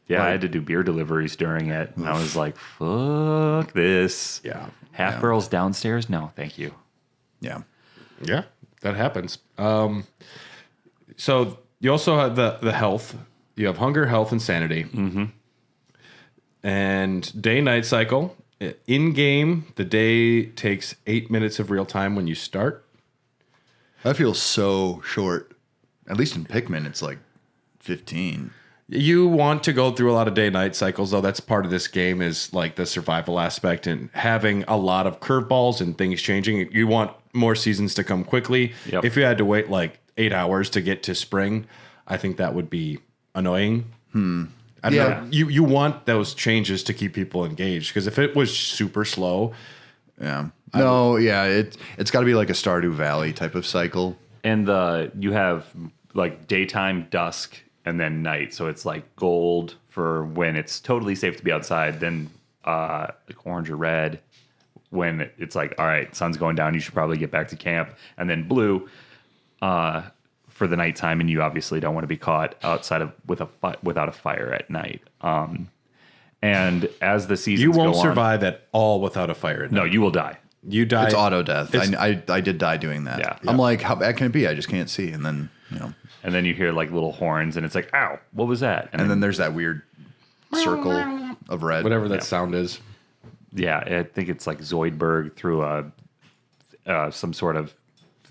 Yeah, I had to do beer deliveries during it. And I was like, fuck this. Yeah. Half barrels downstairs? No, thank you. yeah. Yeah, that happens. So you also have the health. You have hunger, health, and sanity. Mm-hmm. And day-night cycle. In-game, the day takes 8 minutes of real time when you start. That feels so short. At least in Pikmin, it's like 15. You want to go through a lot of day-night cycles, though. That's part of this game is like the survival aspect and having a lot of curveballs and things changing. You want more seasons to come quickly. Yep. If you had to wait like 8 hours to get to spring, I think that would be annoying. I don't know. You want those changes to keep people engaged, because if it was super slow, Yeah. It's got to be like a Stardew Valley type of cycle. And you have like daytime, dusk, and then night. So it's like gold for when it's totally safe to be outside. Then like orange or red when it's like, all right, sun's going down. You should probably get back to camp. And then blue for the nighttime. And you obviously don't want to be caught outside of without a fire at night. And as the seasons you won't go on, survive at all without a fire. No, you will die. You die. It's auto death. I did die doing that. Yeah. I'm like, how bad can it be? I just can't see. And then, And then you hear like little horns, and it's like, ow, what was that? and then there's that weird circle of red. whatever that sound is. yeah, I think it's like Zoidberg through some sort of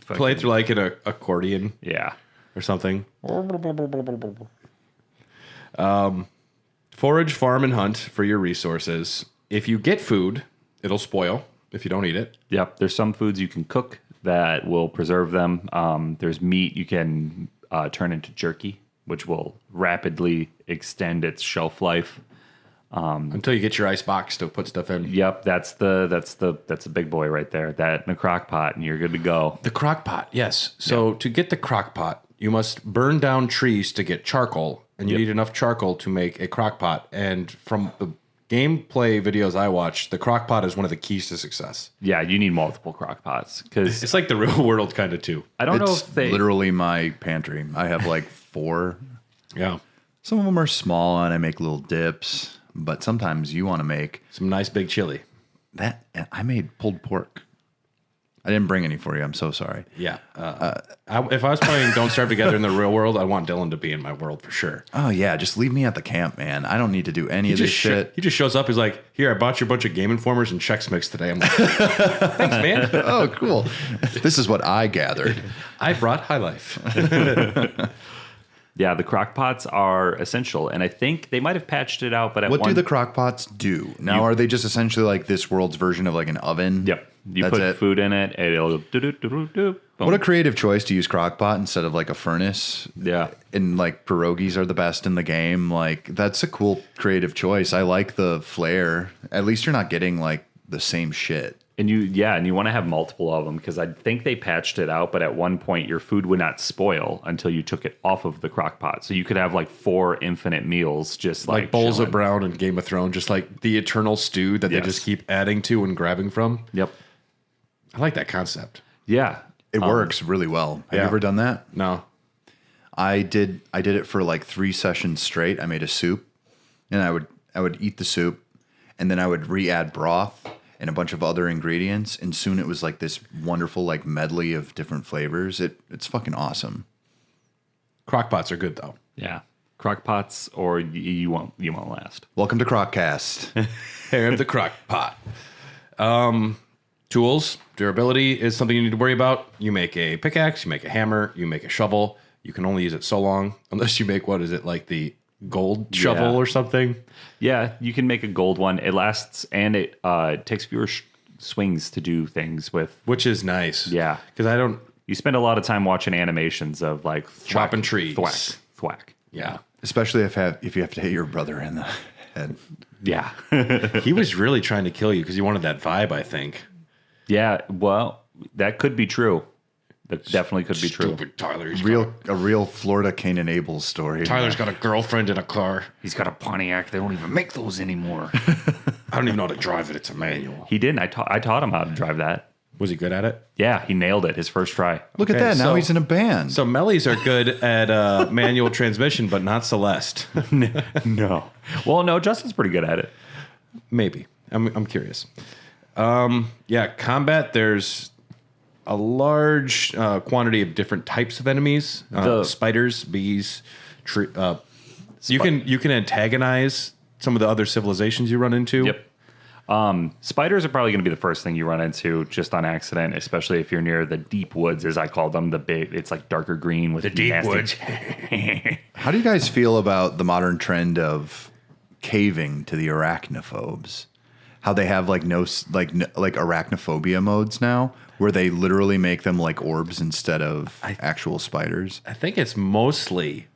Play through like an accordion yeah. or something. Forage, farm, and hunt for your resources. If you get food, it'll spoil if you don't eat it. Yep. There's some foods you can cook that will preserve them. There's meat you can turn into jerky, which will rapidly extend its shelf life. Until you get your ice box to put stuff in. Yep, that's a big boy right there. That in a crock pot, and you're good to go. The crock pot, yes. So to get the crock pot, you must burn down trees to get charcoal, and you need enough charcoal to make a crock pot. And from the gameplay videos I watched, the crock pot is one of the keys to success. Yeah, you need multiple crock pots because It's like the real world kind of too. I don't know It's if they literally my pantry. I have like 4. Yeah. Some of them are small and I make little dips. But sometimes you want to make Some nice big chili. that. I made pulled pork. I didn't bring any for you. I'm so sorry. Yeah. If I was playing Don't Starve Together in the real world, I want Dylan to be in my world for sure. Oh, yeah. Just leave me at the camp, man. I don't need to do any of this shit. He just shows up. He's like, "Here, I bought you a bunch of Game Informers and Chex Mix today." I'm like, "Thanks, man. Oh, cool. This is what I gathered. I brought High Life." Yeah, the crock pots are essential, and I think they might have patched it out. But what do the crock pots do now? Are they just essentially like this world's version of like an oven? Yep, you put food in it, and it'll do. What a creative choice to use crock pot instead of like a furnace. Yeah, and like pierogies are the best in the game. Like that's a cool creative choice. I like the flair. At least you're not getting like the same shit. And you want to have multiple of them because I think they patched it out, but at one point your food would not spoil until you took it off of the crock pot. So you could have like 4 infinite meals just like bowls chilling. of brown in Game of Thrones, just like the eternal stew that they just keep adding to and grabbing from. Yep. I like that concept. Yeah. It works really well. Have you ever done that? No. I did it for like 3 sessions straight. I made a soup and I would eat the soup and then I would re-add broth and a bunch of other ingredients, and soon it was like this wonderful like medley of different flavors. It's fucking awesome. Crock pots are good though. Yeah. Crock pots or you won't last. Welcome to Crockcast. Hey, I have the crock pot. Tools, durability is something you need to worry about. You make a pickaxe, you make a hammer, you make a shovel. You can only use it so long unless you make, what is it, like the gold shovel or something? Yeah, you can make a gold one. It lasts and it takes fewer swings to do things with. Which is nice. Yeah. Because you spend a lot of time watching animations of like chopping trees. Thwack. Yeah. Especially if you have to hit your brother in the head. Yeah. He was really trying to kill you because he wanted that vibe, I think. Yeah, well, that could be true. That definitely could be true. Stupid Tyler. A real Florida Cain and Abel story. Tyler's got a girlfriend in a car. He's got a Pontiac. They don't even make those anymore. I don't even know how to drive it. It's a manual. He didn't. I taught him how to drive that. Was he good at it? Yeah, he nailed it his first try. Look at that. Now he's in a band. So Mellies are good at manual transmission, but not Celeste. No. Well, no, Justin's pretty good at it. Maybe. I'm curious. Combat, there's a large quantity of different types of enemies. Spiders, bees, you can antagonize some of the other civilizations you run into. Yep. Spiders are probably going to be the first thing you run into just on accident, especially if you're near the deep woods, as I call them. It's like darker green with the deep woods. How do you guys feel about the modern trend of caving to the arachnophobes? How they have like arachnophobia modes now, where they literally make them like orbs instead of actual spiders. I think it's mostly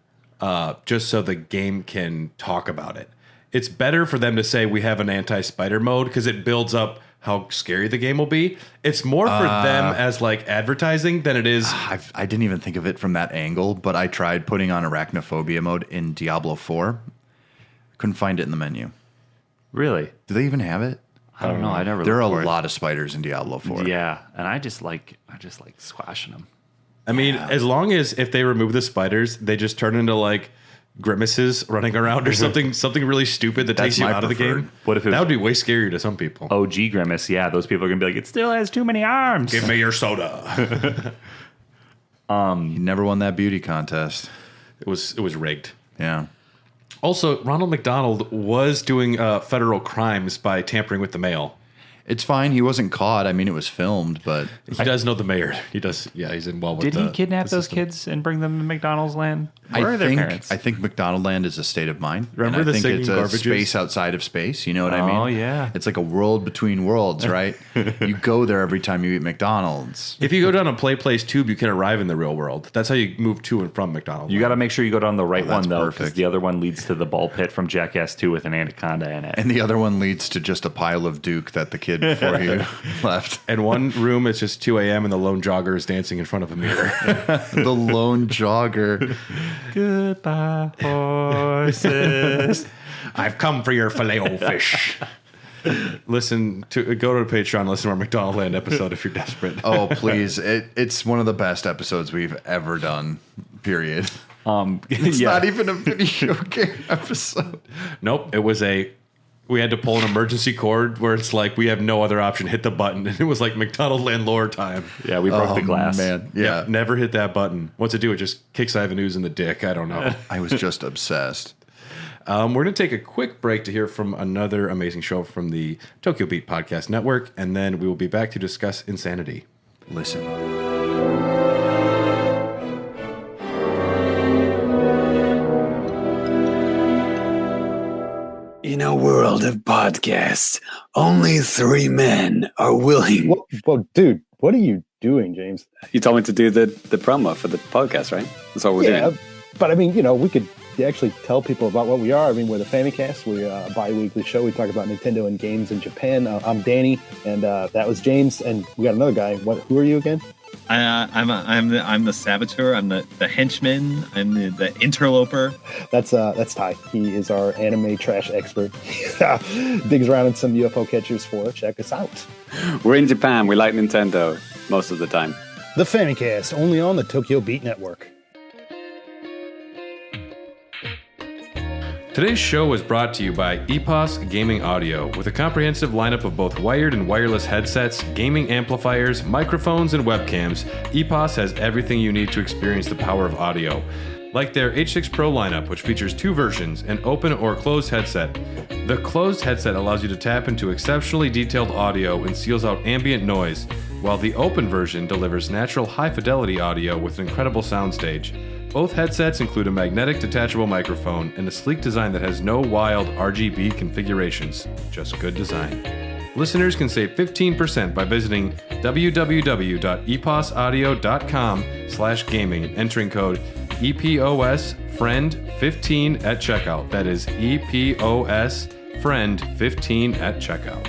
just so the game can talk about it. It's better for them to say we have an anti-spider mode because it builds up how scary the game will be. It's more for them as like advertising than it is. I didn't even think of it from that angle, but I tried putting on arachnophobia mode in Diablo 4. Couldn't find it in the menu. Really? Do they even have it? I don't know. I never. There are a lot of spiders in Diablo 4. Yeah, and I just like squashing them. I mean, as long as if they remove the spiders, they just turn into like grimaces running around or something really stupid that takes you out of the game. What if that would be way scarier to some people? OG Grimace, yeah, those people are gonna be like, it still has too many arms. Give me your soda. He never won that beauty contest. It was rigged. Yeah. Also, Ronald McDonald was doing federal crimes by tampering with the mail. It's fine. He wasn't caught. I mean, it was filmed, but he does know the mayor. He does. Yeah, he's involved with. Did he kidnap those kids and bring them to McDonald's land? Where are their parents? I think McDonald Land is a state of mind. Remember the singing it's garbages? A space outside of space. You know what I mean? Oh yeah. It's like a world between worlds, right? You go there every time you eat McDonald's. If you go down a Place tube, you can arrive in the real world. That's how you move to and from McDonald's. You got to make sure you go down the right one though, because perfect. the other one leads to the ball pit from Jackass 2 with an anaconda in it, and the other one leads to just a pile of Duke that the kid before you left. And one room it's just 2 a.m. and the lone jogger is dancing in front of a mirror. The lone jogger. Goodbye, horses. I've come for your filet-o-fish. Go to Patreon, listen to our McDonald Land episode if you're desperate. Oh, please. It's one of the best episodes we've ever done, period. It's not even a video game episode. Nope. We had to pull an emergency cord where it's like, we have no other option. Hit the button. And it was like McDonald Land lore time. Yeah, we broke the glass. Man. Yeah. Yeah. Never hit that button. What's it do? It just kicks Ivan Ooze in the dick. I don't know. I was just obsessed. We're going to take a quick break to hear from another amazing show from the Tokyo Beat Podcast Network, and then we will be back to discuss Insanity. Listen. In a world of podcasts, only 3 men are willing. Well, dude, what are you doing, James? You told me to do the promo for the podcast, right? That's what we're doing. But I mean, we could actually tell people about what we are. I mean, we're the Famicast. We're a bi-weekly show. We talk about Nintendo and games in Japan. I'm Danny, and that was James, and we got another guy. Who are you again? I'm the saboteur. I'm the henchman. I'm the interloper. That's Ty. He is our anime trash expert. Digs around in some UFO catchers for us. Check us out. We're in Japan. We like Nintendo most of the time. The Famicast, only on the Tokyo Beat Network. Today's show is brought to you by EPOS Gaming Audio. With a comprehensive lineup of both wired and wireless headsets, gaming amplifiers, microphones, and webcams, EPOS has everything you need to experience the power of audio. Like their H6 Pro lineup, which features 2 versions, an open or closed headset. The closed headset allows you to tap into exceptionally detailed audio and seals out ambient noise, while the open version delivers natural high-fidelity audio with an incredible soundstage. Both headsets include a magnetic detachable microphone and a sleek design that has no wild RGB configurations, just good design. Listeners can save 15% by visiting www.eposaudio.com/gaming and entering code EPOSFRIEND15 at checkout. That is EPOSFRIEND15 at checkout.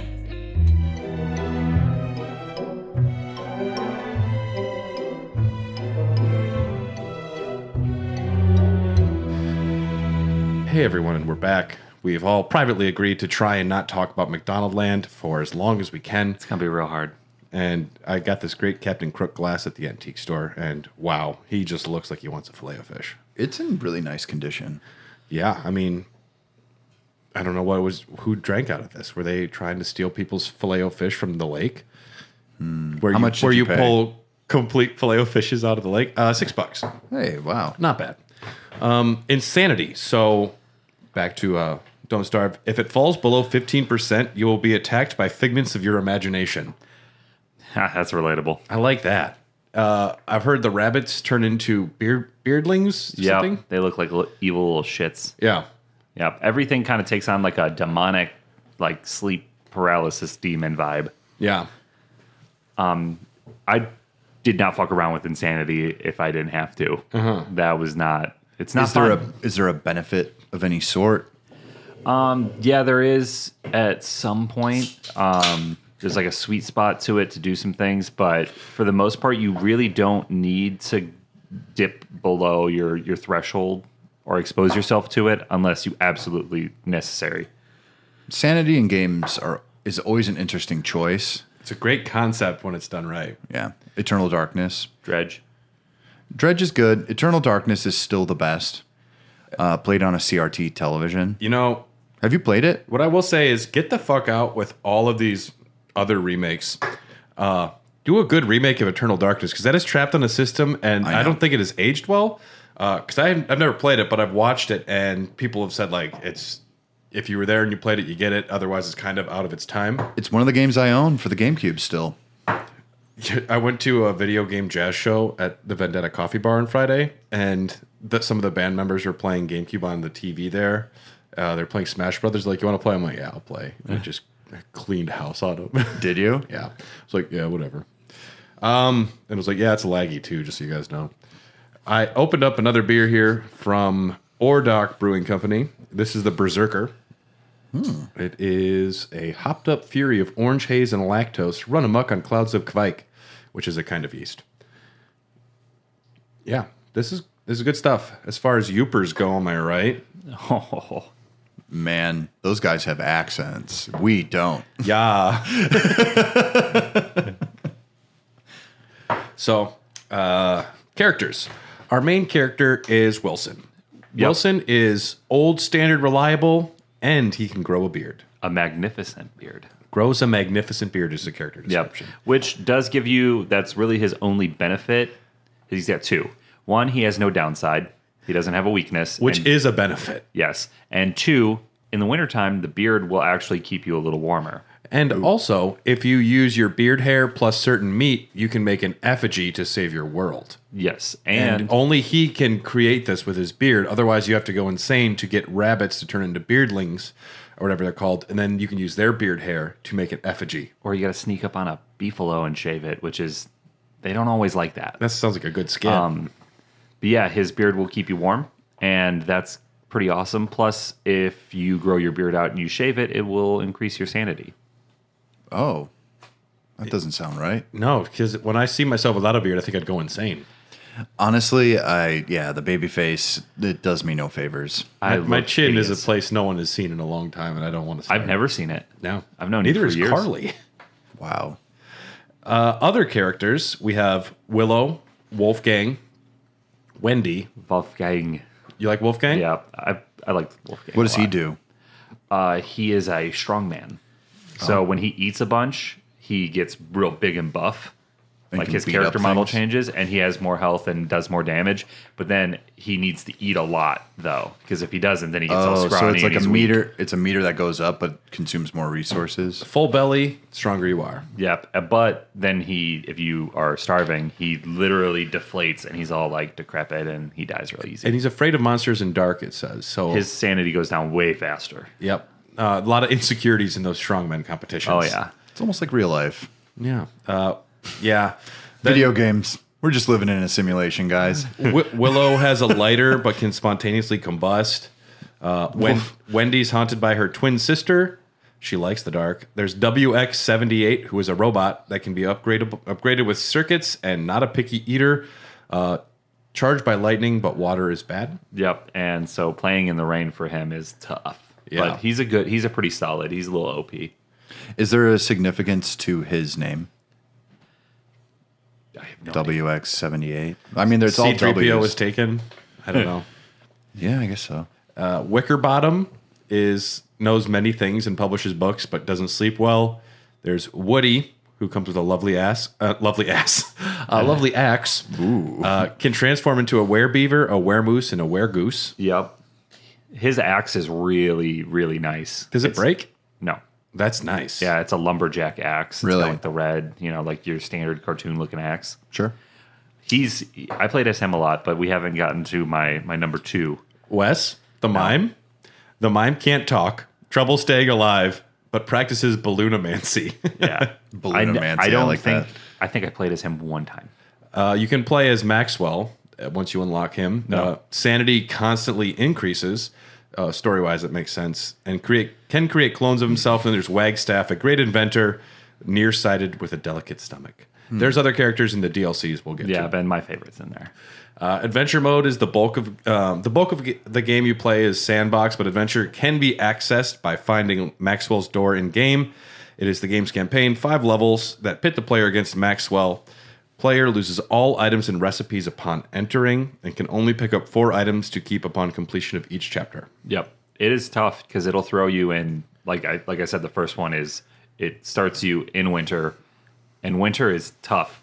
Hey everyone, and we're back. We've all privately agreed to try and not talk about McDonald Land for as long as we can. It's going to be real hard. And I got this great Captain Crook glass at the antique store, and wow, he just looks like he wants a filet of fish. It's in really nice condition. Yeah, I mean, I don't know who drank out of this. Were they trying to steal people's filet of fish from the lake? How much did you pay? Pull complete filet of fishes out of the lake? $6. Hey, wow. Not bad. Insanity. So back to Don't Starve. If it falls below 15%, you will be attacked by figments of your imagination. That's relatable. I like that. I've heard the rabbits turn into beardlings. Yeah, something? they look like evil little shits. Yeah. Yep. Everything kind of takes on like a demonic, like sleep paralysis demon vibe. Yeah. I did not fuck around with Insanity if I didn't have to. That was not. It's not. Is there a benefit of any sort? Yeah, there is at some point. There's like a sweet spot to it to do some things, but for the most part, you really don't need to dip below your threshold or expose yourself to it unless you absolutely necessary. Sanity in games is always an interesting choice. It's a great concept when it's done right. Yeah. Eternal Darkness. Dredge is good. Eternal Darkness is still the best. Played on a CRT television. You know, have you played it? What I will say is get the fuck out with all of these other remakes. Do a good remake of Eternal Darkness, because that is trapped on a system, and I don't think it has aged well. Because I've never played it, but I've watched it, and people have said, like, if you were there and you played it, you get it. Otherwise, it's kind of out of its time. It's one of the games I own for the GameCube still. I went to a video game jazz show at the Vendetta Coffee Bar on Friday, and some of the band members were playing GameCube on the TV there. They're playing Smash Brothers. Like, you want to play? I'm like, yeah, I'll play. And I just cleaned house on them. Did you? Yeah. I was like, yeah, whatever. And it was like, yeah, it's laggy too, just so you guys know. I opened up another beer here from Ordock Brewing Company. This is the Berserker. It is a hopped up fury of orange haze and lactose run amok on clouds of Kvike, which is a kind of yeast. Yeah, this is good stuff. As far as Yoopers go, am I right? Oh, man, those guys have accents. We don't. Yeah. So, characters. Our main character is Wilson. Yep. Wilson is old, standard, reliable, and he can grow a beard. a magnificent beard. Grows a magnificent beard is the character description. Yep. Which does give you, that's really his only benefit. He's got two. One, he has no downside. He doesn't have a weakness. Which is a benefit. Yes. And two, in the wintertime, the beard will actually keep you a little warmer. And also, if you use your beard hair plus certain meat, you can make an effigy to save your world. Yes. And only he can create this with his beard. Otherwise, you have to go insane to get rabbits to turn into beardlings or whatever they're called. And then you can use their beard hair to make an effigy. Or you got to sneak up on a beefalo and shave it, which is, they don't always like that. That sounds like a good skin. But yeah, his beard will keep you warm, and that's pretty awesome. Plus, if you grow your beard out and you shave it, it will increase your sanity. Oh, that doesn't sound right. No, because when I see myself without a beard, I think I'd go insane. Honestly, the baby face, it does me no favors. My chin is a place no one has seen in a long time, and I don't want to see I've never seen it. No. I've known Neither you is for years. Carly. Wow. Other characters, we have Willow, Wolfgang, Wendy. Wolfgang. You like Wolfgang? Yeah, I like Wolfgang. What does he do? He is a strongman. So when he eats a bunch, he gets real big and buff. And Like can his beat character up model things? changes, and he has more health and does more damage. But then he needs to eat a lot, though, because if he doesn't, then he gets all Oh, scrawny. so it's like and a he's weak. meter. It's a meter that goes up, but consumes more resources. Full belly, stronger you are. Yep. But then if you are starving, he literally deflates, and he's all like decrepit, and he dies really easy. And he's afraid of monsters in dark, it says. So His sanity goes down way faster. Yep. A lot of insecurities in those strongmen competitions. Oh yeah. It's almost like real life. Yeah. Yeah. Then Video games. We're just living in a simulation, guys. Willow has a lighter but can spontaneously combust. Wendy's haunted by her twin sister. She likes the dark. There's WX78, who is a robot that can be upgraded with circuits and not a picky eater. Charged by lightning, but water is bad. Yep. And so playing in the rain for him is tough. Yeah. But he's a pretty solid. He's a little OP. Is there a significance to his name? I have no idea. WX78. I mean, there's all C-3PO W's. was taken. I don't know. Yeah, I guess so. Wickerbottom knows many things and publishes books, but doesn't sleep well. There's Woody, who comes with a lovely axe. Ooh. Can transform into a werebeaver, a weremoose, and a weregoose. Yep. His axe is really, really nice. Does it break? No. That's nice. Yeah, it's a lumberjack axe. It's Really? got like the red, like your standard cartoon looking axe. Sure. I played as him a lot, but we haven't gotten to my number 2. Wes, the mime. The mime can't talk, trouble staying alive, but practices balloonomancy. Yeah. Balloonomancy, I don't like think that. I think I played as him one time. You can play as Maxwell once you unlock him. Sanity constantly increases. Story-wise, it makes sense. And can create clones of himself. And there's Wagstaff, a great inventor, nearsighted with a delicate stomach. There's other characters in the DLCs we'll get to. Yeah, been my favorites in there. Adventure mode is the bulk of the game you play is sandbox, but adventure can be accessed by finding Maxwell's door in game. It is the game's campaign, 5 levels that pit the player against Maxwell. Player loses all items and recipes upon entering and can only pick up 4 items to keep upon completion of each chapter. Yep. It is tough because it'll throw you in, like I said, the first one is it starts you in winter, and winter is tough.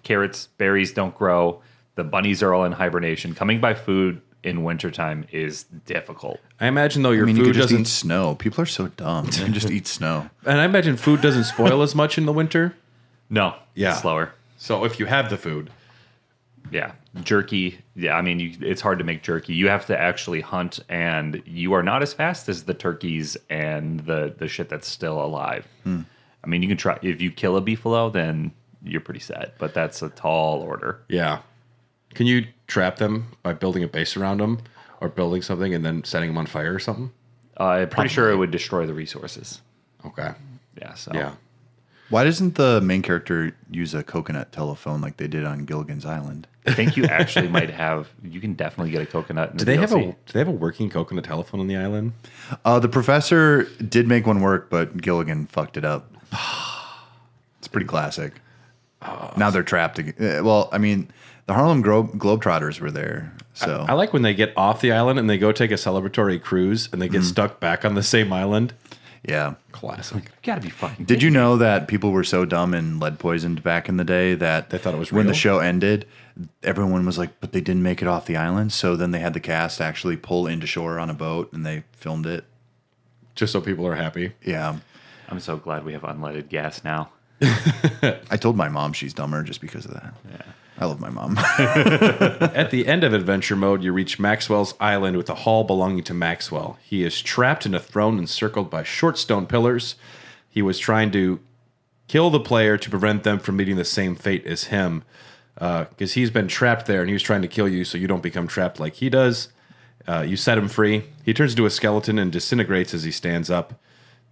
Carrots, berries don't grow. The bunnies are all in hibernation. Coming by food in wintertime is difficult. I imagine, though, your you food could just doesn't... eat snow. People are so dumb. You can just eat snow. And I imagine food doesn't spoil as much in the winter. No. Yeah. It's slower. So if you have the food... Yeah. Jerky. Yeah, I mean, it's hard to make jerky. You have to actually hunt, and you are not as fast as the turkeys and the shit that's still alive. I mean, you can try. If you kill a beefalo, then you're pretty set, but that's a tall order. Yeah. Can you trap them by building a base around them or building something and then setting them on fire or something? I'm pretty sure it would destroy the resources. Okay. Yeah, so. Yeah. Why doesn't the main character use a coconut telephone like they did on Gilligan's Island? I think you actually might have. You can definitely get a coconut. In Do the they DLC. have a working coconut telephone on the island? The professor did make one work, but Gilligan fucked it up. It's pretty classic. Now they're trapped. Well, I mean, the Harlem Globetrotters were there. So I like when they get off the island and they go take a celebratory cruise and they get stuck back on the same island. yeah. Classic. You gotta be fucking. Did you know that people were so dumb and lead poisoned back in the day that They thought it was when the real? show ended, everyone was like, but they didn't make it off the island. So then they had the cast actually pull into shore on a boat and they filmed it. Just so people are happy. Yeah. I'm so glad we have unleaded gas now. I told my mom she's dumber just because of that. Yeah. I love my mom. At the end of adventure mode, you reach Maxwell's island with a hall belonging to Maxwell. He is trapped in a throne encircled by short stone pillars. He was trying to kill the player to prevent them from meeting the same fate as him, because he's been trapped there and he was trying to kill you so you don't become trapped like he does. You set him free. He turns into a skeleton and disintegrates as he stands up.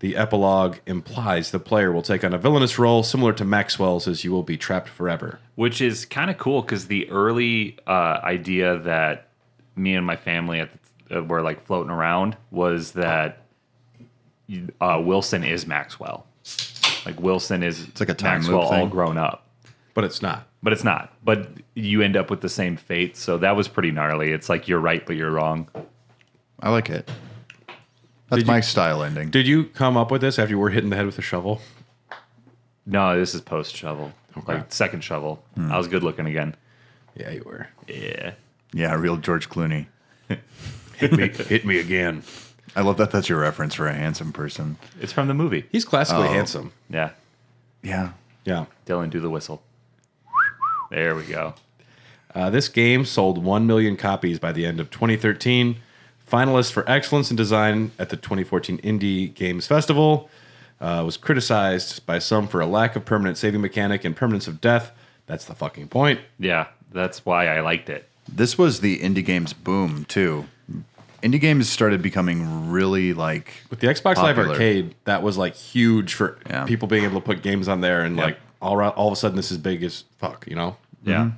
The epilogue implies the player will take on a villainous role similar to Maxwell's, as you will be trapped forever. Which is kind of cool because the early idea that me and my family were like floating around was that Wilson is Maxwell. Like Wilson is It's like a time Maxwell loop thing. all grown up. But it's not. But it's not. But you end up with the same fate. So that was pretty gnarly. It's like you're right, but you're wrong. I like it. That's my style ending. Did you come up with this after you were hit in the head with a shovel? No, this is post shovel. Okay. Like second shovel. I was good looking again. Yeah, you were. Yeah. Yeah, real George Clooney. Hit me again. I love that that's your reference for a handsome person. It's from the movie. He's classically handsome. Yeah. Yeah. Yeah. Dylan, do the whistle. There we go. This game sold 1 million copies by the end of 2013. Finalist for excellence in design at the 2014 Indie Games Festival. Was criticized by some for a lack of permanent saving mechanic and permanence of death. That's the fucking point. Yeah, that's why I liked it. This was the indie games boom, too. Indie games started becoming really, like, With the Xbox Live popular. Arcade, that was like huge for Yeah. people being able to put games on there, and like all of a sudden this is big as fuck, you know? Yeah.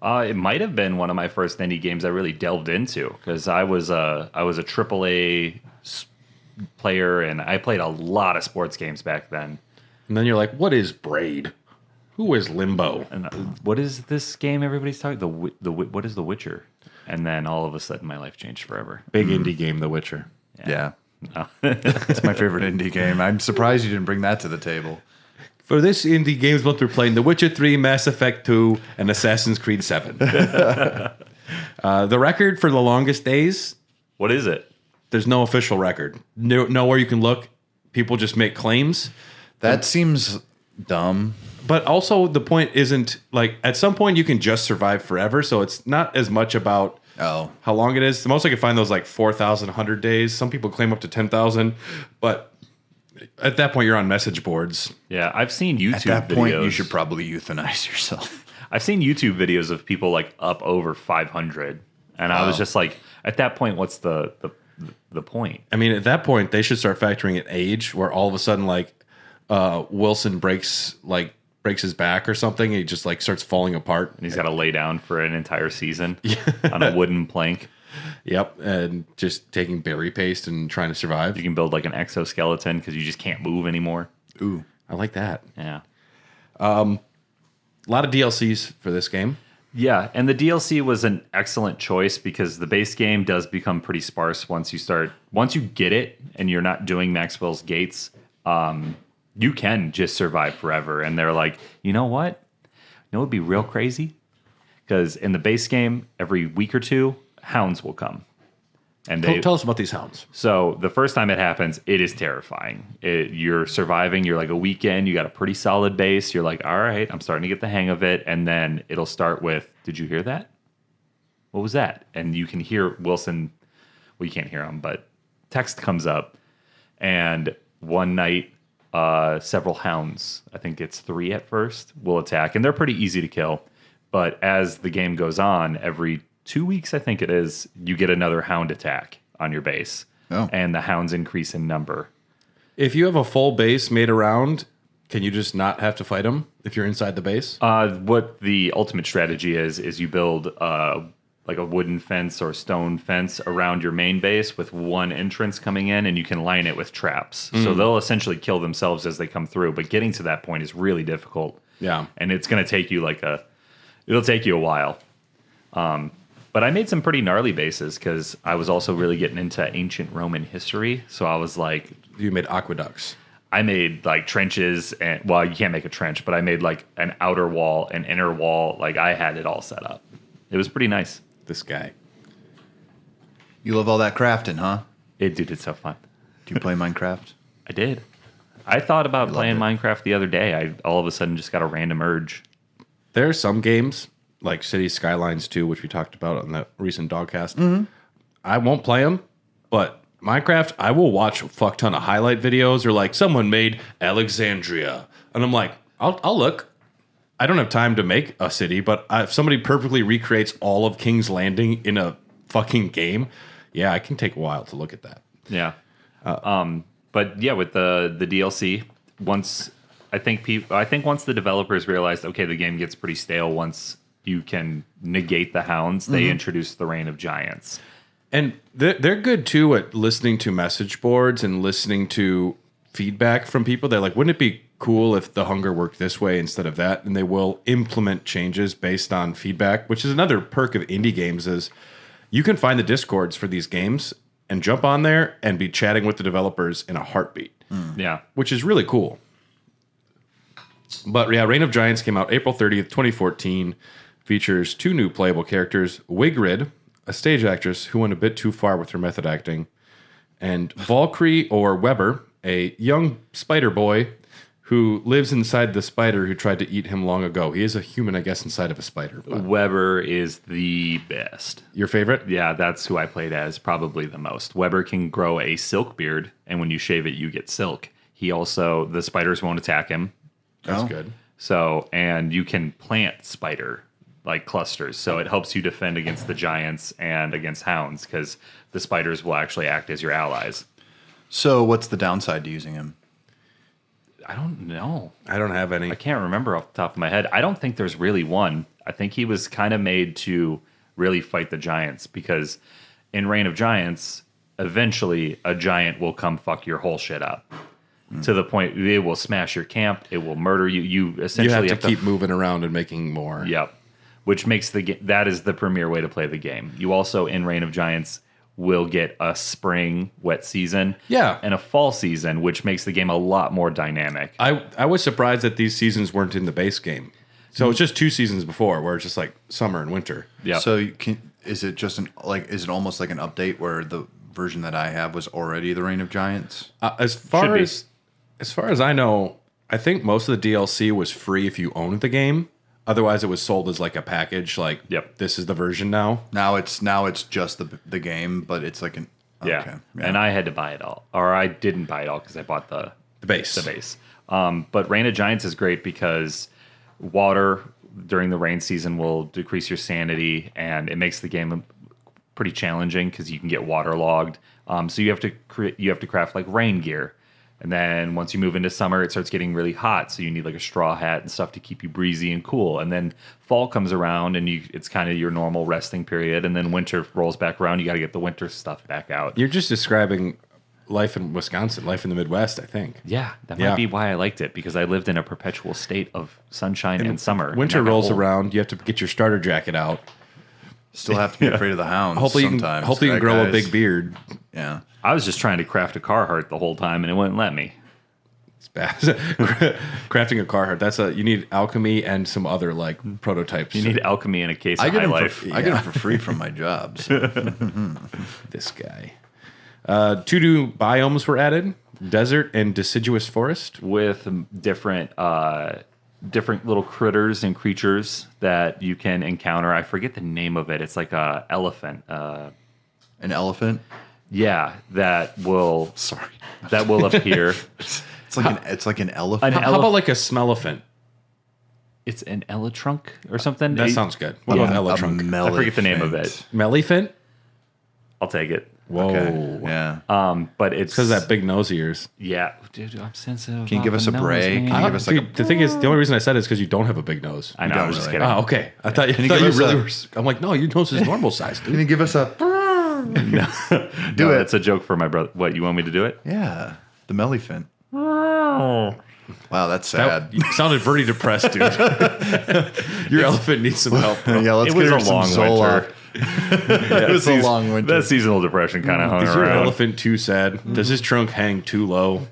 It might have been one of my first indie games I really delved into because I was a AAA player and I played a lot of sports games back then. And then you're like, what is Braid? Who is Limbo? And what is this game everybody's talking? What is The Witcher? And then all of a sudden my life changed forever. Big indie game, The Witcher. Yeah. It's my favorite indie game. I'm surprised you didn't bring that to the table. For this indie games month, we're playing The Witcher 3, Mass Effect 2, and Assassin's Creed 7. The record for the longest days, What is it? there's no official record. Nowhere you can look. People just make claims. That seems dumb. But also, the point isn't like at some point you can just survive forever. So it's not as much about Oh. how long it is. The most I can find those like 4,100 days. Some people claim up to 10,000, but at that point you're on message boards. Yeah, I've seen YouTube At that videos. point, you should probably euthanize yourself. I've seen YouTube videos of people like up over 500. And I was just like, at that point, what's the point? I mean, at that point they should start factoring in age, where all of a sudden like Wilson breaks his back or something. And he just like starts falling apart. And he's got to lay down for an entire season on a wooden plank. Yep, and just taking berry paste and trying to survive. You can build like an exoskeleton because you just can't move anymore. Ooh. I like that. Yeah. A lot of DLCs for this game. Yeah, and the DLC was an excellent choice because the base game does become pretty sparse once you get it and you're not doing Maxwell's Gates. You can just survive forever. And they're like, you know what? It would be real crazy because in the base game, every week or two, hounds will come. And Tell us about these hounds. So the first time it happens, it is terrifying. You're surviving. You're like a weekend. You got a pretty solid base. You're like, all right, I'm starting to get the hang of it. And then it'll start with, did you hear that? What was that? And you can hear Wilson. Well, you can't hear him, but text comes up. And one night, several hounds, I think it's 3 at first, will attack. And they're pretty easy to kill. But as the game goes on, every 2 weeks, I think it is, you get another hound attack on your base. Oh. And the hounds increase in number. If you have a full base made around, can you just not have to fight them if you're inside the base? What the ultimate strategy is you build like a wooden fence or stone fence around your main base with one entrance coming in, and you can line it with traps. So they'll essentially kill themselves as they come through. But getting to that point is really difficult. Yeah. And it's going to take you it'll take you a while. But I made some pretty gnarly bases because I was also really getting into ancient Roman history. So I was like, You made aqueducts. I made like trenches and, well, you can't make a trench, but I made like an outer wall, an inner wall. Like I had it all set up. It was pretty nice. This guy. You love all that crafting, huh? Dude, it's so fun. Do you play Minecraft? I did. I thought about playing Minecraft the other day. I all of a sudden just got a random urge. There are some games like City Skylines 2, which we talked about on the recent Dogcast. Mm-hmm. I won't play them, but Minecraft, I will watch a fuck ton of highlight videos or like someone made Alexandria. And I'm like, I'll look. I don't have time to make a city, but if somebody perfectly recreates all of King's Landing in a fucking game, yeah, I can take a while to look at that. Yeah. But yeah, with the DLC, once I think once the developers realized, okay, the game gets pretty stale once you can negate the hounds, they introduced the Reign of Giants. And they're good too at listening to message boards and listening to feedback from people. They're like, wouldn't it be cool if the hunger worked this way instead of that? And they will implement changes based on feedback, which is another perk of indie games is you can find the discords for these games and jump on there and be chatting with the developers in a heartbeat. Yeah. Which is really cool. But yeah, Reign of Giants came out April 30th, 2014. Features 2 new playable characters, Wigrid, a stage actress who went a bit too far with her method acting, and Valkyrie or Weber, a young spider boy who lives inside the spider who tried to eat him long ago. He is a human, I guess, inside of a spider. But Weber is the best. Your favorite? Yeah, that's who I played as probably the most. Weber can grow a silk beard, and when you shave it, you get silk. He also, the spiders won't attack him. That's good. So, and you can plant spider like clusters. So it helps you defend against the giants and against hounds because the spiders will actually act as your allies. So what's the downside to using him? I don't know. I don't have any. I can't remember off the top of my head. I don't think there's really one. I think he was kind of made to really fight the giants because in Reign of Giants, eventually a giant will come fuck your whole shit up. To the point it will smash your camp, it will murder you. You essentially have to keep moving around and making more. Yep. Which makes that is the premier way to play the game. You also in Reign of Giants will get a spring wet season, and a fall season, which makes the game a lot more dynamic. I was surprised that these seasons weren't in the base game. So it's just 2 seasons before, where it's just like summer and winter. Yeah. So is it just is it almost like an update where the version that I have was already the Reign of Giants? As far as I know, I think most of the DLC was free if you owned the game. Otherwise, it was sold as like a package. Like, this is the version now. Now it's just the game, but it's like an Okay. And I had to buy it all, or I didn't buy it all because I bought the base. The base. But Reign of Giants is great because water during the rain season will decrease your sanity, and it makes the game pretty challenging because you can get waterlogged. So you have to craft like rain gear. And then once you move into summer, it starts getting really hot. So you need like a straw hat and stuff to keep you breezy and cool. And then fall comes around and it's kind of your normal resting period. And then winter rolls back around. You got to get the winter stuff back out. You're just describing life in Wisconsin, life in the Midwest, I think. Yeah, that might be why I liked it, because I lived in a perpetual state of sunshine and summer. Winter rolls around. You have to get your starter jacket out. Still have to be afraid of the hounds hopefully sometimes. Hopefully you can grow a big beard. Yeah. I was just trying to craft a Carhartt the whole time, and it wouldn't let me. It's bad. Crafting a Carhartt. You need alchemy and some other like prototypes. You need alchemy in a case of High Life. I get them for free from my job. So. This guy. 2 new biomes were added: desert and deciduous forest, with different little critters and creatures that you can encounter. I forget the name of it. It's like a elephant. An elephant? Yeah, that will appear. It's like an elephant. How about like a smellephant? It's an eletrunk or something. That sounds good. What about eletrunk? I forget the name of it. Mellephant? I'll take it. Whoa. Okay. Yeah. But it's because of that big nose of yours. Yeah, dude, I'm sensitive. Can you give us a break? Can you give us the thing is, the only reason I said it is because you don't have a big nose. I know. I was just kidding. Oh, okay. I thought you really were. I'm like, no, your nose is normal size, dude. Can you give us a? Do it. It's a joke for my brother. What, you want me to do it? Yeah, the Mellephant. Oh. Wow, that's sad. You sounded very depressed, dude. Your elephant needs some help. Bro. Yeah, let's get her some Zoloft. It was a long winter. That seasonal depression kind of hung around. Is your elephant too sad? Does his trunk hang too low?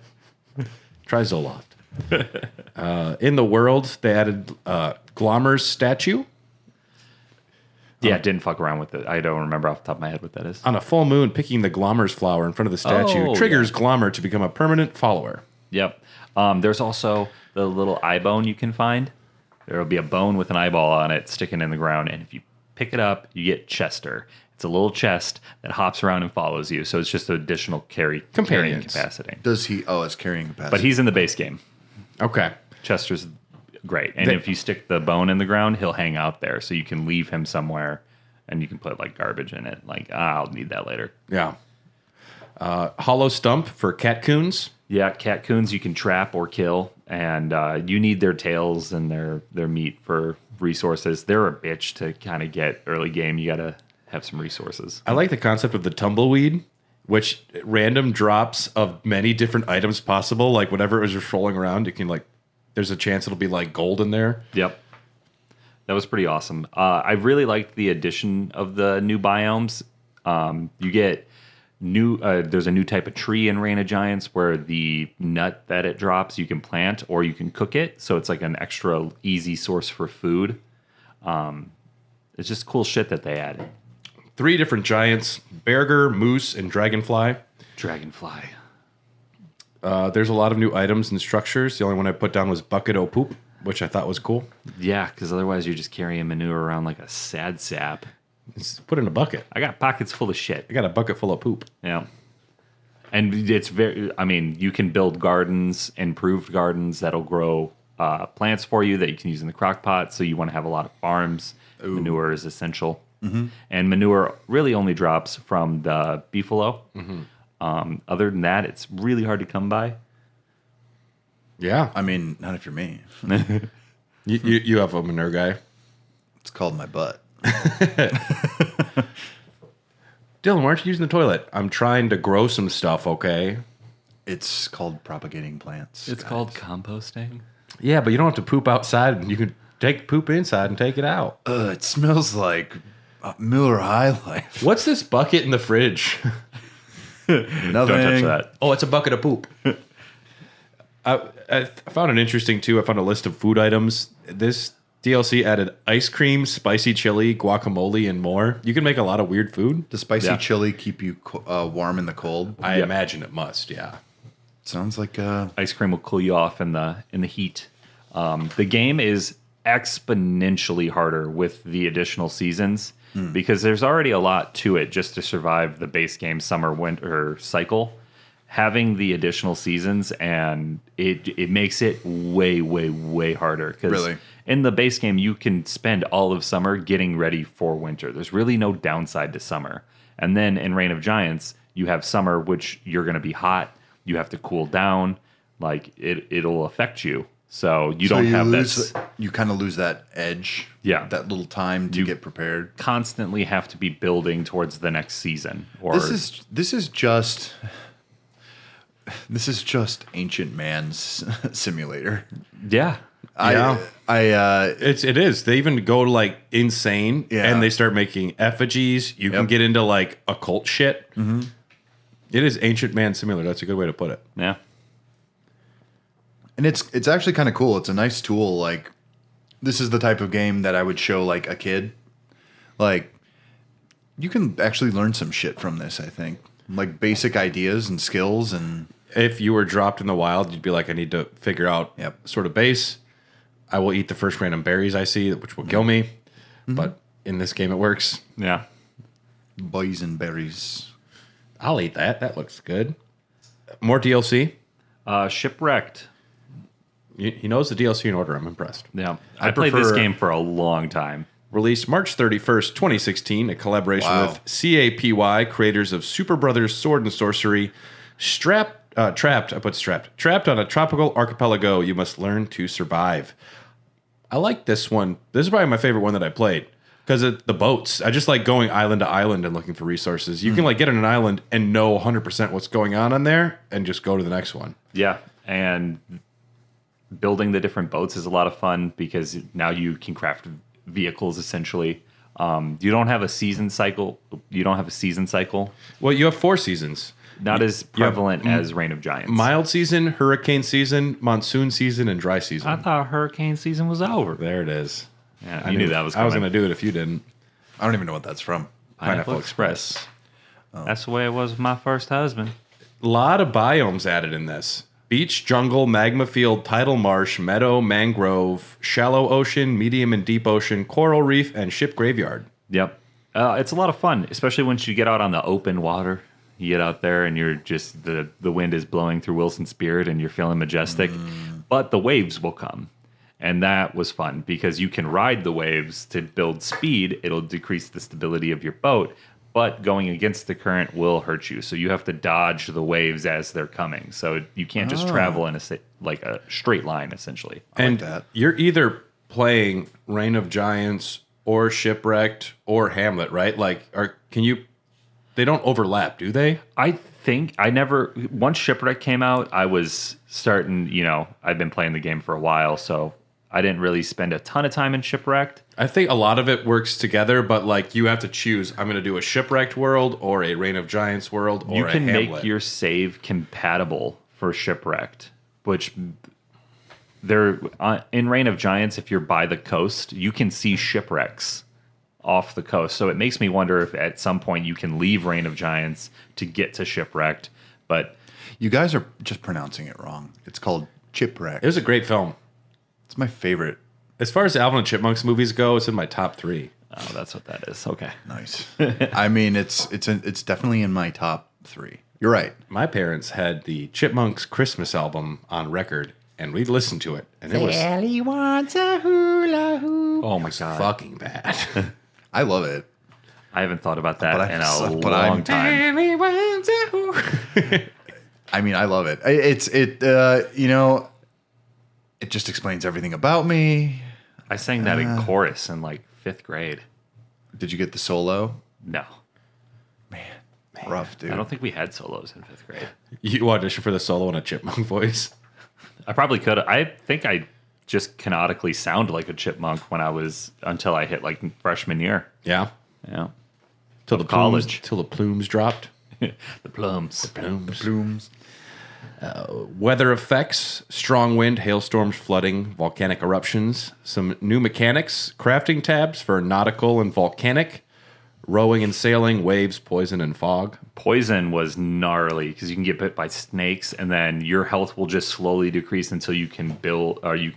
Try Zoloft. In the world, they added Glommer's statue. Yeah, didn't fuck around with it. I don't remember off the top of my head what that is. On a full moon, picking the Glommer's flower in front of the statue triggers Glommer to become a permanent follower. Yep. There's also the little eye bone you can find. There will be a bone with an eyeball on it sticking in the ground, and if you pick it up, you get Chester. It's a little chest that hops around and follows you, so it's just an additional carrying capacity. Does he? Oh, it's carrying capacity. But he's in the base game. Okay. Chester's great, and if you stick the bone in the ground, he'll hang out there, so you can leave him somewhere, and you can put like garbage in it. Like, I'll need that later. Yeah. Hollow stump for catcoons. Yeah, catcoons you can trap or kill, and you need their tails and their meat for resources. They're a bitch to kind of get early game. You got to have some resources. I like the concept of the tumbleweed, which random drops of many different items possible. Like whenever it was just rolling around, you can like, there's a chance it'll be like gold in there. Yep. That was pretty awesome. I really liked the addition of the new biomes. You get there's a new type of tree in Reign of Giants where the nut that it drops you can plant or you can cook it, so it's like an extra easy source for food. It's just cool shit that they added. 3 different giants: Berger, Moose, and Dragonfly. Dragonfly. There's a lot of new items and structures. The only one I put down was Bucket O' Poop, which I thought was cool. Yeah, because otherwise you're just carrying manure around like a sad sap. Just put in a bucket. I got pockets full of shit. I got a bucket full of poop. Yeah. And it's you can build gardens, improved gardens that'll grow plants for you that you can use in the crock pot. So you want to have a lot of farms. Ooh. Manure is essential. Mm-hmm. And manure really only drops from the beefalo. Mm-hmm. Other than that, it's really hard to come by. Yeah. I mean, not if you're me. You have a manure guy. It's called my butt. Dylan, why aren't you using the toilet? I'm trying to grow some stuff, okay? It's called propagating plants. It's called composting. Yeah, but you don't have to poop outside. You can take poop inside and take it out. It smells like Miller High Life. What's this bucket in the fridge? Nothing. Don't touch that. Oh, it's a bucket of poop. I found it interesting, too. I found a list of food items. This DLC added ice cream, spicy chili, guacamole, and more. You can make a lot of weird food. Does spicy chili keep you warm in the cold? I imagine it must, yeah. Sounds like ice cream will cool you off in the heat. The game is exponentially harder with the additional seasons because there's already a lot to it just to survive the base game summer winter cycle. Having the additional seasons and it makes it way, way, way harder. Because in the base game, you can spend all of summer getting ready for winter. There's really no downside to summer. And then in Reign of Giants, you have summer, which you're going to be hot. You have to cool down. Like it'll affect you. So you don't have that. You kind of lose that edge. Yeah. That little time to get prepared. Constantly have to be building towards the next season. Or This is just ancient man's simulator. Yeah. It is. They even go like insane and they start making effigies. You can get into like occult shit. Mm-hmm. It is ancient man simulator. That's a good way to put it. Yeah. And it's actually kind of cool. It's a nice tool. Like, this is the type of game that I would show like a kid. Like, you can actually learn some shit from this, I think. Like basic ideas and skills. And if you were dropped in the wild, you'd be like, I need to figure out sort of base. I will eat the first random berries I see, which will kill me. Mm-hmm. But in this game, it works. Yeah. Boysenberries. I'll eat that. That looks good. More DLC. Shipwrecked. He knows the DLC in order. I'm impressed. Yeah. I played this game for a long time. Released March 31st, 2016, a collaboration with CAPY, creators of Super Brothers Sword and Sorcery. Trapped on a tropical archipelago, you must learn to survive. I like this one. This is probably my favorite one that I played because of the boats. I just like going island to island and looking for resources. You can like get on an island and know 100% what's going on there and just go to the next one. Yeah, and building the different boats is a lot of fun because now you can craft vehicles essentially. You don't have a season cycle. Well, you have 4 seasons. Not as prevalent as Reign of Giants. Mild season, hurricane season, monsoon season, and dry season. I thought hurricane season was over. There it is. Yeah, I knew that was coming. I was going to do it if you didn't. I don't even know what that's from. Pineapple Express. Oh. That's the way it was with my first husband. A lot of biomes added in this. beach, jungle, magma field, tidal marsh, meadow, mangrove, shallow ocean, medium and deep ocean, coral reef, and ship graveyard. Yep. It's a lot of fun, especially once you get out on the open water. You get out there and you're just, the wind is blowing through Wilson Spirit and you're feeling majestic. But the waves will come. And that was fun because you can ride the waves to build speed. It'll decrease the stability of your boat. But going against the current will hurt you. So you have to dodge the waves as they're coming. So you can't just travel in a straight line, essentially. And like that. You're either playing Reign of Giants or Shipwrecked or Hamlet, right? They don't overlap, do they? I think once Shipwreck came out, I was starting, I've been playing the game for a while, so I didn't really spend a ton of time in Shipwrecked. I think a lot of it works together, but you have to choose. I'm going to do a Shipwrecked world or a Reign of Giants world or a Hamlet. You can make your save compatible for Shipwrecked, which in Reign of Giants, if you're by the coast, you can see shipwrecks off the coast. So it makes me wonder if at some point you can leave Reign of Giants to get to Shipwrecked. But you guys are just pronouncing it wrong. It's called Shipwrecked. It was a great film. It's my favorite. As far as Alvin and Chipmunks movies go, it's in my top 3. Oh, that's what that is. Okay. Nice. I mean, it's definitely in my top 3. You're right. My parents had the Chipmunks Christmas album on record, and we'd listen to it, and it was Sally wants a hula hoop. Oh my god, fucking bad. I love it. I haven't thought about that in a long time. I mean, I love it. It just explains everything about me. I sang that in chorus in 5th grade. Did you get the solo? No. Man, rough, dude. I don't think we had solos in 5th grade. You auditioned for the solo in a chipmunk voice? I probably could. I think I just canonically sound like a chipmunk until I hit freshman year. Yeah. Yeah. Till the college. Till the plumes dropped. The plums. The plumes. Weather effects, strong wind, hailstorms, flooding, volcanic eruptions, some new mechanics, crafting tabs for nautical and volcanic, rowing and sailing, waves, poison, and fog. Poison was gnarly because you can get bit by snakes and then your health will just slowly decrease until you can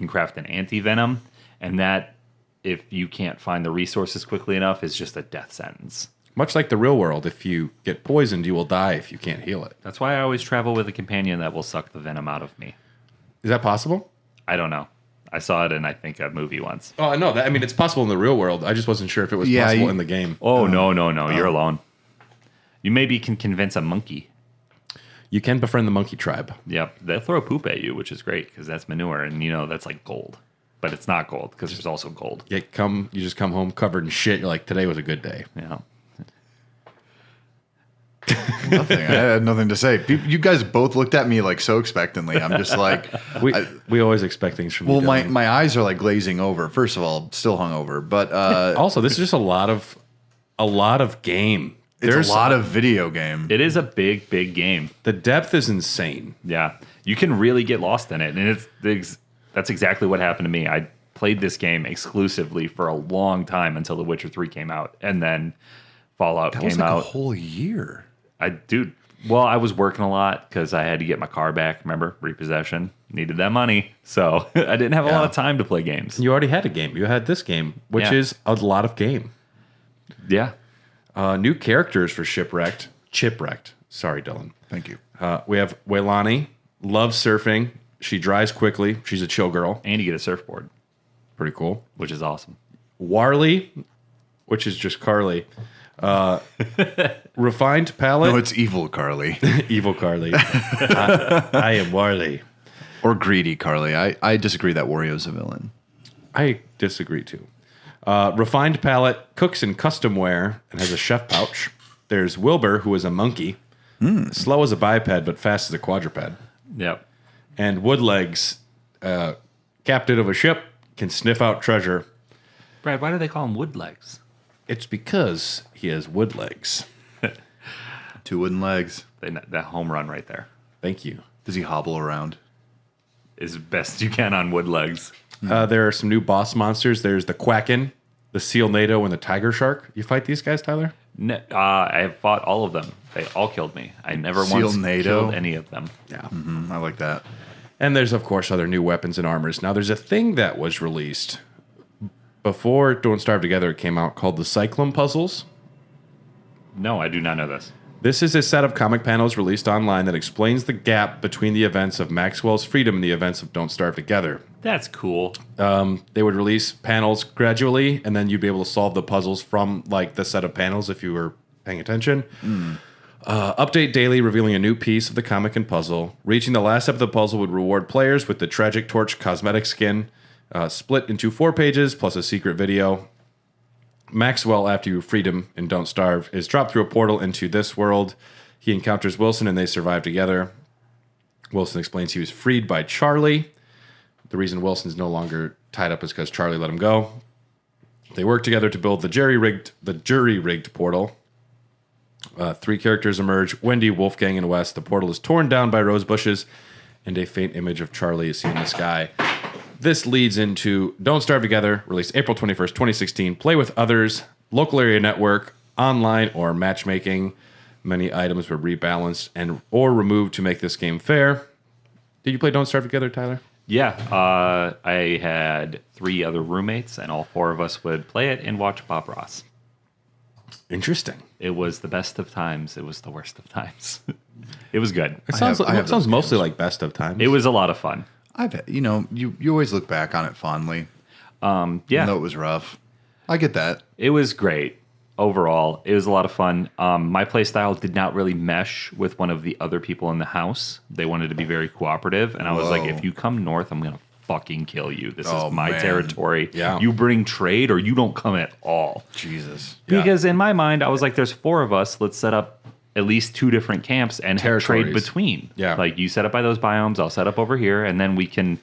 craft an anti-venom. And that, if you can't find the resources quickly enough, is just a death sentence. Much like the real world, if you get poisoned, you will die if you can't heal it. That's why I always travel with a companion that will suck the venom out of me. Is that possible? I don't know. I saw it in, I think, a movie once. Oh, I know. It's possible in the real world. I just wasn't sure if it was possible in the game. Oh, no. You're alone. You maybe can convince a monkey. You can befriend the monkey tribe. Yep. They'll throw poop at you, which is great because that's manure. And, that's like gold. But it's not gold because there's also gold. You just come home covered in shit. You're like, today was a good day. Yeah. Nothing. I had nothing to say. You guys both looked at me so expectantly. I'm just like, we always expect things from you. Well, my eyes are glazing over. First of all, still hungover, but also this is just a lot of game. There's a lot of video game. It is a big, big game. The depth is insane. Yeah, you can really get lost in it, and that's exactly what happened to me. I played this game exclusively for a long time until The Witcher 3 came out, and then Fallout came out. A whole year. I was working a lot because I had to get my car back. Remember, repossession, needed that money, so I didn't have a lot of time to play games. You already had a game. You had this game, which is a lot of game. Yeah. New characters for Shipwrecked. Sorry, Dylan. Thank you. We have Waylani, loves surfing. She dries quickly. She's a chill girl. And you get a surfboard. Pretty cool. Which is awesome. Warley, which is just Carly. Refined palate. No, it's evil Carly. Evil Carly. I am Warley. Or greedy Carly. I disagree that Wario's a villain. I disagree too. Refined palate, cooks in custom wear, and has a chef pouch. There's Wilbur, who is a monkey. Slow as a biped, but fast as a quadruped. Yep. And Woodlegs, captain of a ship, can sniff out treasure. Brad, why do they call him Woodlegs? It's because he has wood legs. 2 wooden legs. That home run right there. Thank you. Does he hobble around? As best you can on wood legs. There are some new boss monsters. There's the Quacken, the Seal NATO, and the Tiger Shark. You fight these guys, Tyler? I have fought all of them. They all killed me. I never Seal once NATO. killed any of them. Yeah. I like that. And there's, of course, other new weapons and armors. Now, there's a thing that was released before Don't Starve Together came out called the Cyclone Puzzles. No, I do not know this. This is a set of comic panels released online that explains the gap between the events of Maxwell's Freedom and the events of Don't Starve Together. That's cool. They would release panels gradually, and then you'd be able to solve the puzzles from like the set of panels if you were paying attention. Update daily, revealing a new piece of the comic and puzzle. Reaching the last step of the puzzle would reward players with the Tragic Torch cosmetic skin, split into 4 pages plus a secret video. Maxwell, after you freed him in Don't Starve, is dropped through a portal into this world. He encounters Wilson and they survive together. Wilson explains he was freed by Charlie. The reason Wilson's no longer tied up is because Charlie let him go. They work together to build the jury-rigged portal. 3 characters emerge: Wendy, Wolfgang, and Wes. The portal is torn down by rose bushes, and a faint image of Charlie is seen in the sky. This leads into Don't Starve Together, released April 21st, 2016. Play with others, local area network, online, or matchmaking. Many items were rebalanced or removed to make this game fair. Did you play Don't Starve Together, Tyler? Yeah, I had 3 other roommates, and all 4 of us would play it and watch Bob Ross. Interesting. It was the best of times. It was the worst of times. It was good. It sounds, I have sounds those mostly games. like best of times. It was a lot of fun. You always look back on it fondly. Yeah, Even though it was rough. I get that. it was great. Overall, it was a lot of fun. My play style did not really mesh with one of the other people in the house. They wanted to be very cooperative, and I was like, Whoa. if you come north, I'm going to fucking kill you. This Oh, is my man. territory. Yeah. You bring trade or you don't come at all. Jesus. Because in my mind, I was like, there's 4 of us. Let's set up at least 2 different camps and have trade Territories. between. Yeah. Like you set up by those biomes, I'll set up over here, and then we can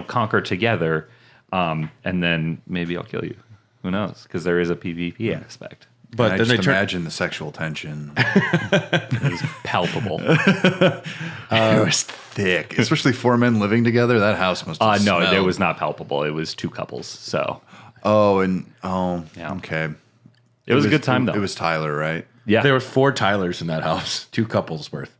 conquer together. And then maybe I'll kill you. Who knows? Because there is a PvP aspect. But But I then they just turn. imagine the sexual tension. It was palpable. It was thick. Especially 4 men living together. That house must have No, smelled. it was not palpable. It was 2 couples. So Yeah. Okay. it was a good time, though. It was Tyler, right? yeah. There were 4 Tylers in that house, 2 couples worth.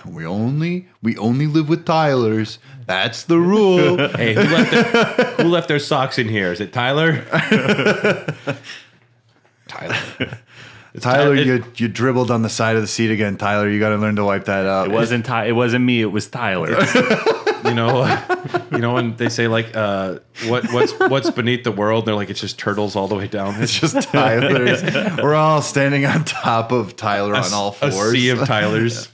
We only live with Tylers. That's the rule. Hey, who left their socks in here? Is it Tyler? Tyler. Tyler, you dribbled on the side of the seat again. Tyler, you got to learn to wipe that up. It wasn't me. It was Tyler. You know when they say like, what's beneath the world? And they're like, it's just turtles all the way down. It's just Tyler's. We're all standing on top of Tyler on all A fours. sea of Tylers.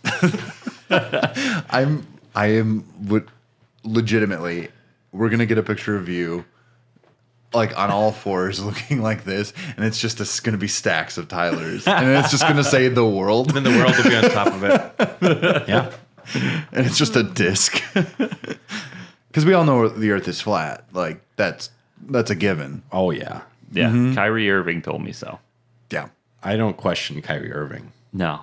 I am legitimately. We're gonna get a picture of you, like on all fours, looking like this, and it's just gonna be stacks of Tylers, and it's just gonna say the world, Then the world will be on top of it. Yeah. and it's just a disc. Because we all know the Earth is flat. Like that's a given. Oh yeah. Yeah. Kyrie Irving told me so. Yeah. I don't question Kyrie Irving. No.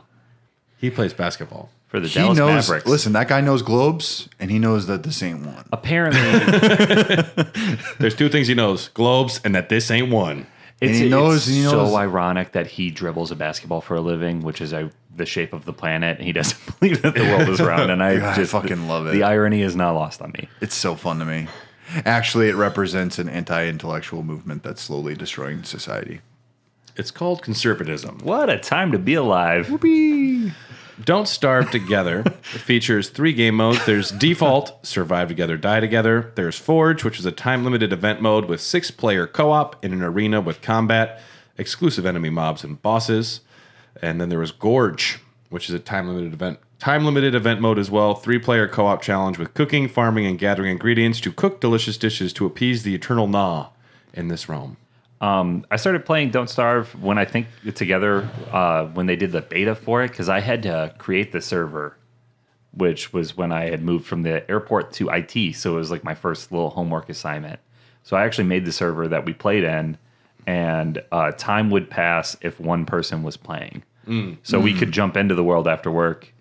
He plays basketball. For the He Dallas knows. Mavericks. Listen, that guy knows globes, and he knows that this ain't one. Apparently, There's 2 things he knows: globes and that this ain't one. he knows- he knows- so ironic that he dribbles a basketball for a living, which is the shape of the planet, and he doesn't believe that the world is round. And God, I fucking love it. The irony is not lost on me. It's so fun to me. Actually, it represents an anti-intellectual movement that's slowly destroying society. It's called conservatism. What a time to be alive. Don't Starve Together features 3 game modes. There's Default, Survive Together, Die Together. There's Forge, which is a time-limited event mode with 6-player co-op in an arena with combat, exclusive enemy mobs and bosses. And then there was Gorge, which is a time-limited event mode as well. 3-player co-op challenge with cooking, farming, and gathering ingredients to cook delicious dishes to appease the eternal gnaw in this realm. I started playing Don't Starve when when they did the beta for it, because I had to create the server, which was when I had moved from the airport to IT. So it was like my first little homework assignment. So I actually made the server that we played in, and time would pass if one person was playing. So we could jump into the world after work,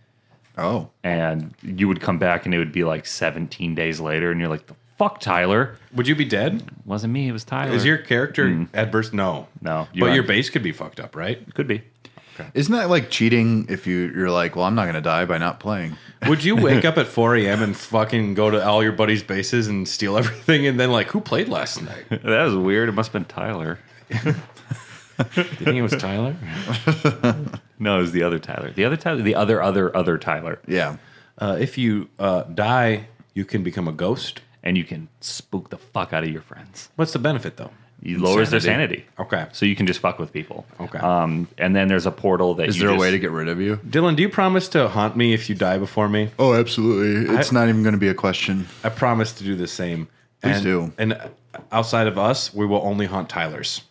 Oh, and you would come back, and it would be like 17 days later, and you're like, the fuck, Tyler? Would you be dead? Wasn't me, it was Tyler. Is your character adverse? No. No. But your base could be fucked up, right? Could be. Okay. Isn't that like cheating if you're like, well, I'm not going to die by not playing? Would you wake up at 4 a.m. and fucking go to all your buddies' bases and steal everything and then like, who played last night? That was weird. It must have been Tyler. Do you think it was Tyler? No, it was the other Tyler. The other Tyler. The other Tyler. Yeah. If you die, you can become a ghost. And you can spook the fuck out of your friends. What's the benefit, though? You lowers their sanity. Okay. So you can just fuck with people. Okay. And then there's a portal that Is there a way to get rid of you? Dylan, do you promise to haunt me if you die before me? Oh, absolutely. It's not even going to be a question. I promise to do the same. Please do. And outside of us, we will only haunt Tyler's.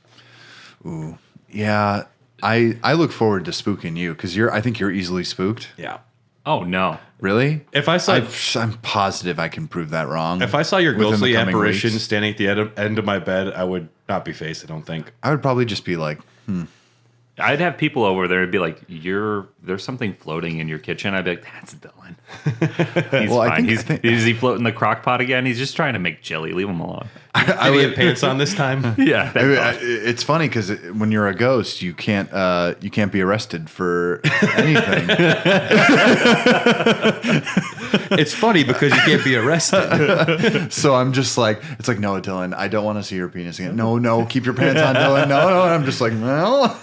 Ooh. Yeah. I look forward to spooking you because I think you're easily spooked. Yeah. Oh, no. Really? If I saw, I'm positive I can prove that wrong. if I saw your within the ghostly coming apparition weeks. standing at the end of my bed, I would not be faced. I don't think. I would probably just be like, I'd have people over there and be like, there's something floating in your kitchen. I'd be like, that's Dylan. He's Well, I fine. think- Is he floating the crock pot again? He's just trying to make chili. Leave him alone. Did he have pants on this time? Yeah. it's funny because when you're a ghost, you can't be arrested for anything. It's funny because you can't be arrested. So I'm just like, it's like, no, Dylan, I don't want to see your penis again. No, keep your pants on, Dylan. No. And I'm just like, no.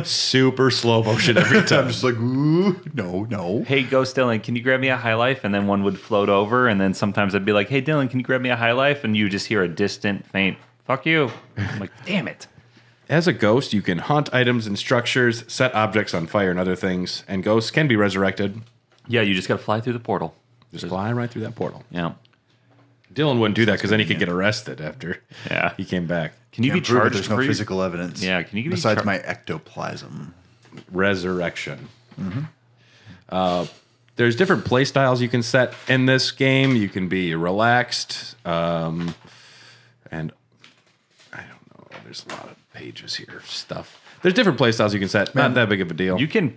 Super slow motion every I'm time. just like, ooh, no. Hey, Ghost Dylan, can you grab me a High Life? And then one would float over. And then sometimes I'd be like, hey, Dylan, can you grab me a High Life? And you just hear a distant, faint, fuck you. I'm like, damn it. As a ghost, you can haunt items and structures, set objects on fire and other things, and ghosts can be resurrected. Yeah, you just got to fly through the portal. Just fly right through that portal. Yeah. Dylan wouldn't do that because then he could get arrested after Yeah. he came back. Can you Can't be prove it. charged There's no for your- physical evidence. Yeah, can you be besides char- my ectoplasm? Resurrection. There's different play styles you can set in this game. You can be relaxed, and I don't know. There's a lot of pages here, stuff. There's different play styles you can set. Not that big of a deal. You can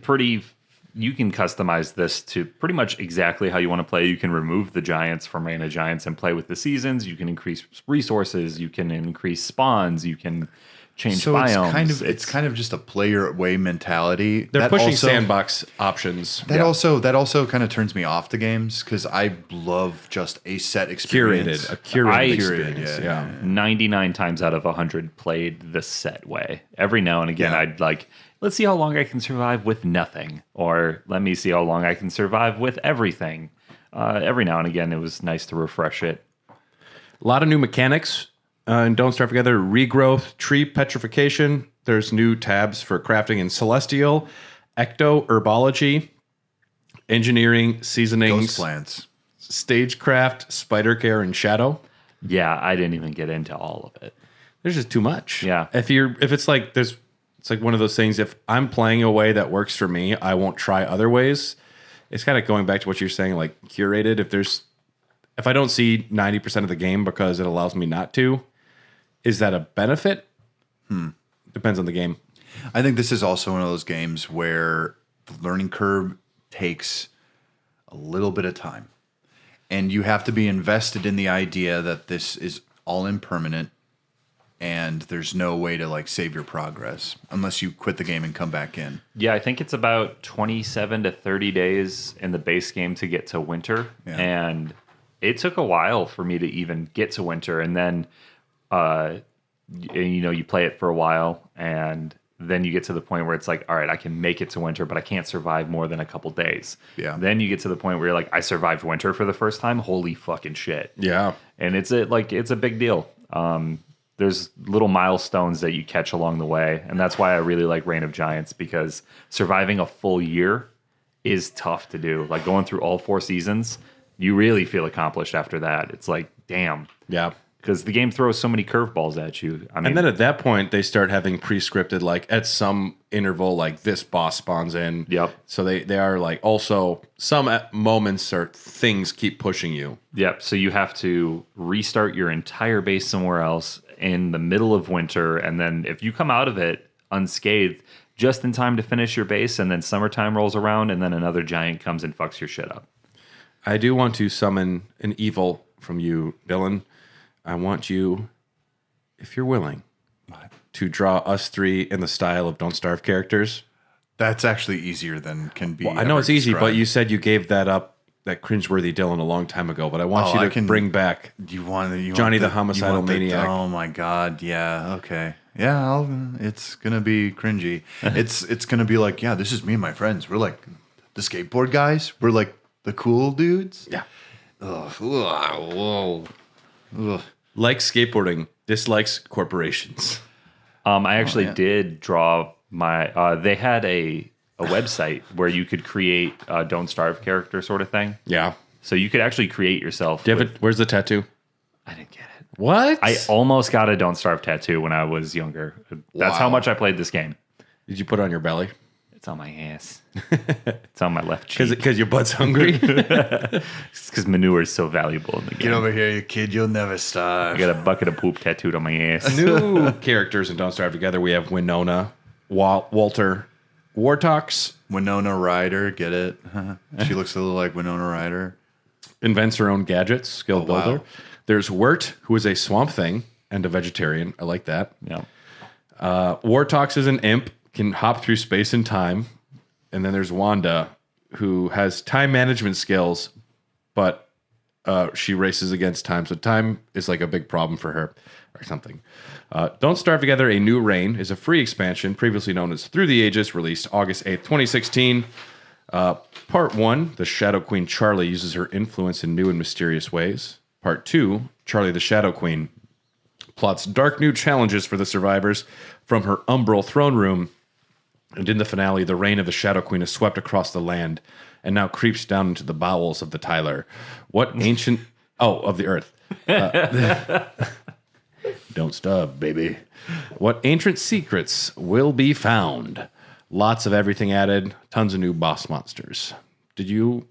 customize this to pretty much exactly how you want to play. You can remove the giants from Reign of Giants and play with the seasons. You can increase resources. You can increase spawns. You can change So biomes. it's kind of just a player way mentality. They're That pushing also- sandbox options. That also kind of turns me off the games because I love just a set experience. Curated I- experience. Curated, Yeah. 99 times out of 100 played the set way. Every now and again, Yeah. I'd like, let's see how long I can survive with nothing, or let me see how long I can survive with everything. Every now and again, it was nice to refresh it. A lot of new mechanics. And don't start together. Regrowth, tree petrification. There's new tabs for crafting in celestial, ecto, herbology, engineering, seasonings, Ghost plants. stagecraft, spider care, and shadow. Yeah, I didn't even get into all of it. There's just too much. Yeah. If it's like one of those things. If I'm playing a way that works for me, I won't try other ways. It's kind of going back to what you're saying, like curated. If I don't see 90% of the game because it allows me not to, is that a benefit? Depends on the game. I think this is also one of those games where the learning curve takes a little bit of time. And you have to be invested in the idea that this is all impermanent and there's no way to like save your progress unless you quit the game and come back in. Yeah, I think it's about 27 to 30 days in the base game to get to winter. Yeah. And it took a while for me to even get to winter. And then, you play it for a while and then you get to the point where it's like, all right, I can make it to winter, but I can't survive more than a couple days. Yeah. Then you get to the point where you're like, I survived winter for the first time. Holy fucking shit. Yeah. And it's a big deal. There's little milestones that you catch along the way. And that's why I really like Reign of Giants, because surviving a full year is tough to do. Like going through all 4 seasons, you really feel accomplished after that. It's like, damn. Yeah. Because the game throws so many curveballs at you. I mean, And then at that point, they start having pre-scripted, like at some interval, like this boss spawns in. Yep. So they are like also some moments or things keep pushing you. Yep. So you have to restart your entire base somewhere else in the middle of winter. And then if you come out of it unscathed, just in time to finish your base, and then summertime rolls around and then another giant comes and fucks your shit up. I do want to summon an evil from you, Dylan. I want you, if you're willing, to draw us 3 in the style of Don't Starve characters. That's actually easier than can be. Well, I know it's easy, but described. you said you gave that up, that cringeworthy Dylan, a long time ago. But I want Oh, you to bring back Johnny the Homicidal Maniac. Oh my God! Yeah. Okay. Yeah. It's gonna be cringy. it's gonna be like, yeah, this is me and my friends. We're like the skateboard guys. We're like the cool dudes. Yeah. Ugh. Whoa. Ugh. Likes skateboarding, dislikes corporations. I actually did draw my. They had a website where you could create a Don't Starve character sort of thing. Yeah. So you could actually create yourself. David, where's the tattoo? I didn't get it. What? I almost got a Don't Starve tattoo when I was younger. That's how much I played this game. Did you put it on your belly? It's on my ass. It's on my left cheek. Because your butt's hungry? Because manure is so valuable in the game. Get over here, you kid. You'll never starve. I got a bucket of poop tattooed on my ass. New characters in Don't Starve Together. We have Winona, Walter, Wartox, Winona Ryder. Get it? She looks a little like Winona Ryder. invents her own gadgets, skilled builder. Wow. There's Wirt, who is a swamp thing and a vegetarian. I like that. Yeah. Wartox is an imp, can hop through space and time. And then there's Wanda, who has time management skills, but she races against time. So time is like a big problem for her or something. Don't Starve Together, A New Reign is a free expansion, previously known as Through the Ages, released August 8th, 2016. Part 1, the Shadow Queen Charlie uses her influence in new and mysterious ways. Part 2, Charlie the Shadow Queen plots dark new challenges for the survivors from her umbral throne room. And in the finale, the reign of the Shadow Queen is swept across the land and now creeps down into the bowels of the Tyler. What ancient... of the earth. Don't starve, baby. What ancient secrets will be found? Lots of everything added. Tons of new boss monsters. Did you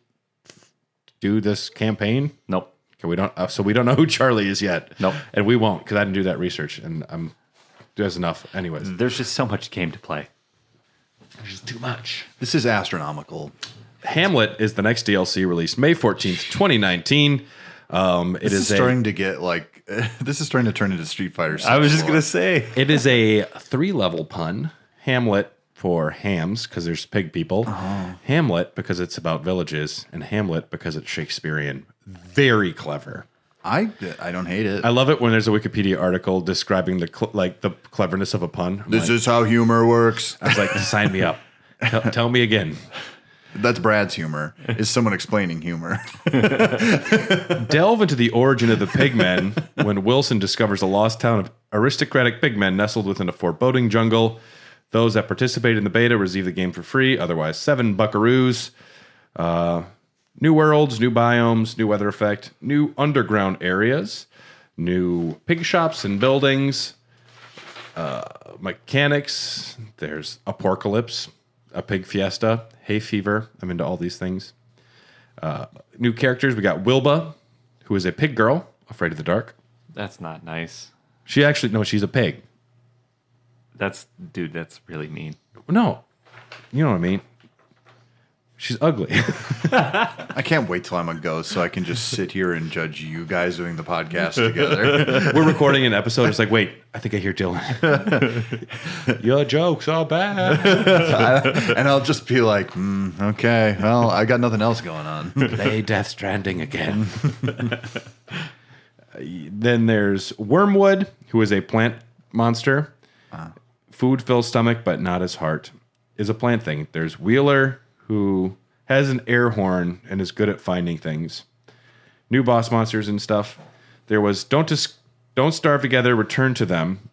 do this campaign? Nope. Okay, we don't. So we don't know who Charlie is yet. Nope. And we won't because I didn't do that research. And there's enough. Anyways, There's just so much game to play. there's just too much. This is astronomical. Hamlet is the next DLC released May 14th, 2019. This is starting to get like this is starting to turn into Street Fighter 6. I was just gonna say It is a 3-level pun. Hamlet for hams because there's pig people. Hamlet because it's about villages, and Hamlet because it's Shakespearean. Very clever. I don't hate it. I love it when there's a Wikipedia article describing the cleverness of a pun. I'm This like- is how humor works. I was like, sign me up. Tell me again. That's Brad's humor. Is someone explaining humor? Delve into the origin of the pigmen when Wilson discovers a lost town of aristocratic pigmen nestled within a foreboding jungle. Those that participate in the beta receive the game for free, otherwise 7 buckaroos. New worlds, new biomes, new weather effect, new underground areas, new pig shops and buildings, mechanics. There's Apocalypse, a pig fiesta, hay fever. I'm into all these things. New characters. We got Wilba, who is a pig girl, afraid of the dark. that's not nice. She's a pig. That's really mean. No, you know what I mean. She's ugly. I can't wait till I'm a ghost so I can just sit here and judge you guys doing the podcast together. We're recording an episode. It's like, wait, I think I hear Dylan. Your jokes are bad. And I'll just be like, okay, well, I got nothing else going on. Play Death Stranding again. Then there's Wormwood, who is a plant monster. Food fills stomach, but not his heart. Is a plant thing. There's Wheeler, who has an air horn and is good at finding things. New boss monsters and stuff. There was Don't Starve Together, Return to Them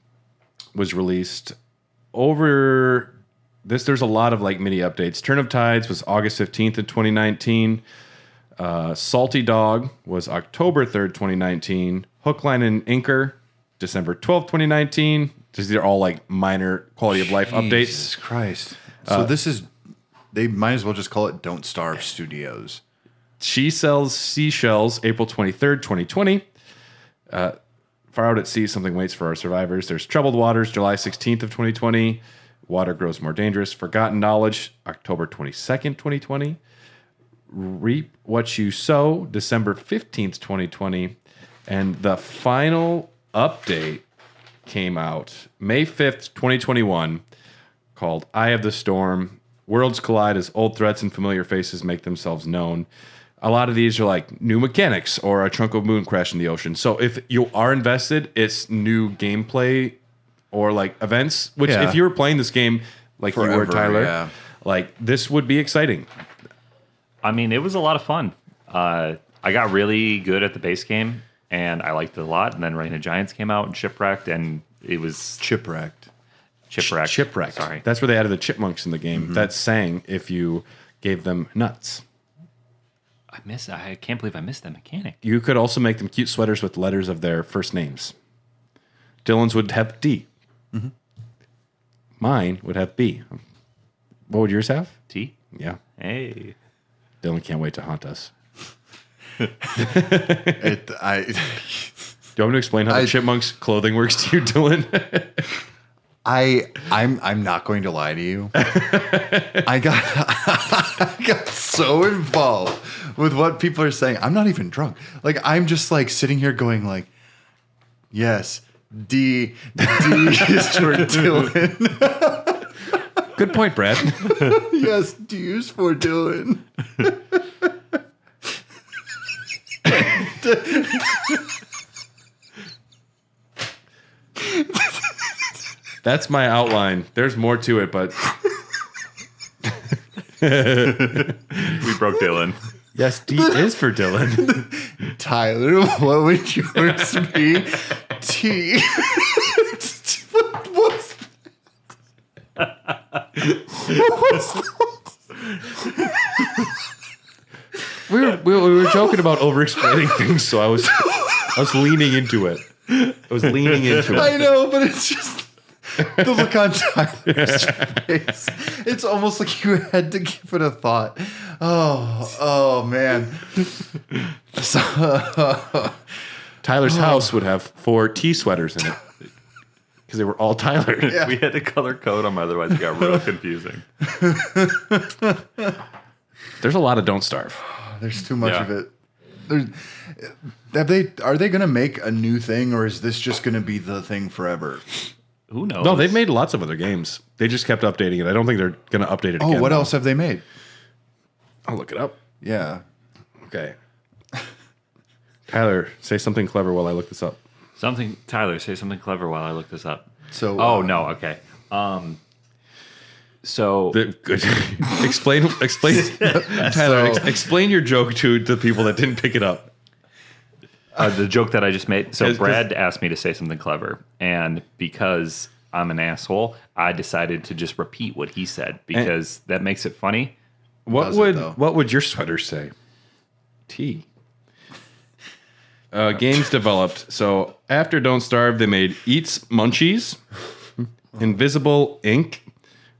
was released over this. There's a lot of like mini updates. Turn of Tides was August 15th of 2019. Salty Dog was October 3rd, 2019. Hook, Line, and Inker, December 12th, 2019. These are all like minor quality of life updates. Jesus Christ. So this is, they might as well just call it Don't Starve Studios. She Sells Seashells, April 23rd, 2020. Far Out at Sea, Something Waits for Our Survivors. There's Troubled Waters, July 16th of 2020. Water Grows More Dangerous. Forgotten Knowledge, October 22nd, 2020. Reap What You Sow, December 15th, 2020. And the final update came out May 5th, 2021, called Eye of the Storm. Worlds collide as old threats and familiar faces make themselves known. A lot of these are like new mechanics or a chunk of moon crash in the ocean. So if you are invested, it's new gameplay or like events, which if you were playing this game like forever, you were, Tyler, like this would be exciting. I mean, it was a lot of fun. I got really good at the base game, and I liked it a lot. And then Reign of Giants came out and Shipwrecked, and it was... Shipwrecked. Sorry. That's where they added the chipmunks in the game. That sang if you gave them nuts. I can't believe I missed that mechanic. You could also make them cute sweaters with letters of their first names. Dylan's would have D. Mm-hmm. Mine would have B. What would yours have? T? Yeah. Hey. Dylan can't wait to haunt us. Do you want me to explain how the chipmunks' clothing works to you, Dylan? I'm not going to lie to you. I got so involved with what people are saying. I'm not even drunk. Like I'm just like sitting here going like, yes, D is for Dylan. Good point, Brad. Yes, D is for Dylan. That's my outline. There's more to it, but we broke Dylan. Yes, D is for Dylan. Tyler, what would yours be? T. What was that? We were joking about over-explaining things, so I was leaning into it. I know, but it's just the look on Tyler's face. It's almost like you had to give it a thought. Oh man. Tyler's house would have 4 T sweaters in it because they were all Tyler. Yeah. We had to color code them, otherwise it got real confusing. There's a lot of Don't Starve. There's too much of it. Are they going to make a new thing, or is this just going to be the thing forever? Who knows? No, they've made lots of other games. They just kept updating it. I don't think they're going to update it again. Oh, what else have they made? I'll look it up. Yeah. Okay. Tyler, say something clever while I look this up. Tyler, say something clever while I look this up. So. No. Okay. So explain Tyler. Explain your joke to the people that didn't pick it up. The joke that I just made. So Brad asked me to say something clever, and because I'm an asshole, I decided to just repeat what he said because that makes it funny. What would your sweater say? T. Games developed. So after Don't Starve, they made Eats Munchies, Invisible Ink,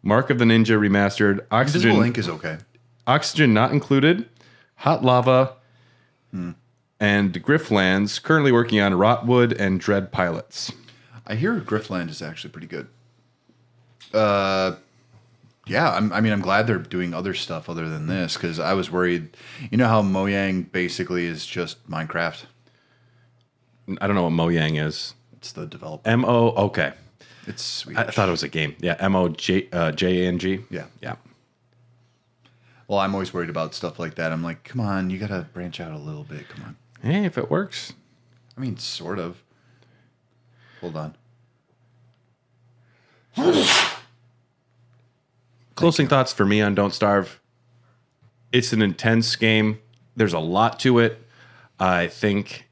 Mark of the Ninja Remastered, Oxygen. Invisible Ink is okay. Oxygen Not Included, Hot Lava, and Grifflands, currently working on Rotwood and Dread Pilots. I hear Griffland is actually pretty good. Yeah, I'm glad they're doing other stuff other than this, because I was worried. You know how Mojang basically is just Minecraft? I don't know what Mojang is. It's the developer. M-O, okay. It's Swedish. I thought it was a game. Yeah, M-O-J-A-N-G. Yeah. Well, I'm always worried about stuff like that. I'm like, come on, you got to branch out a little bit. Come on. Hey, if it works. I mean, sort of. Hold on. Closing thoughts for me on Don't Starve. It's an intense game. There's a lot to it. I think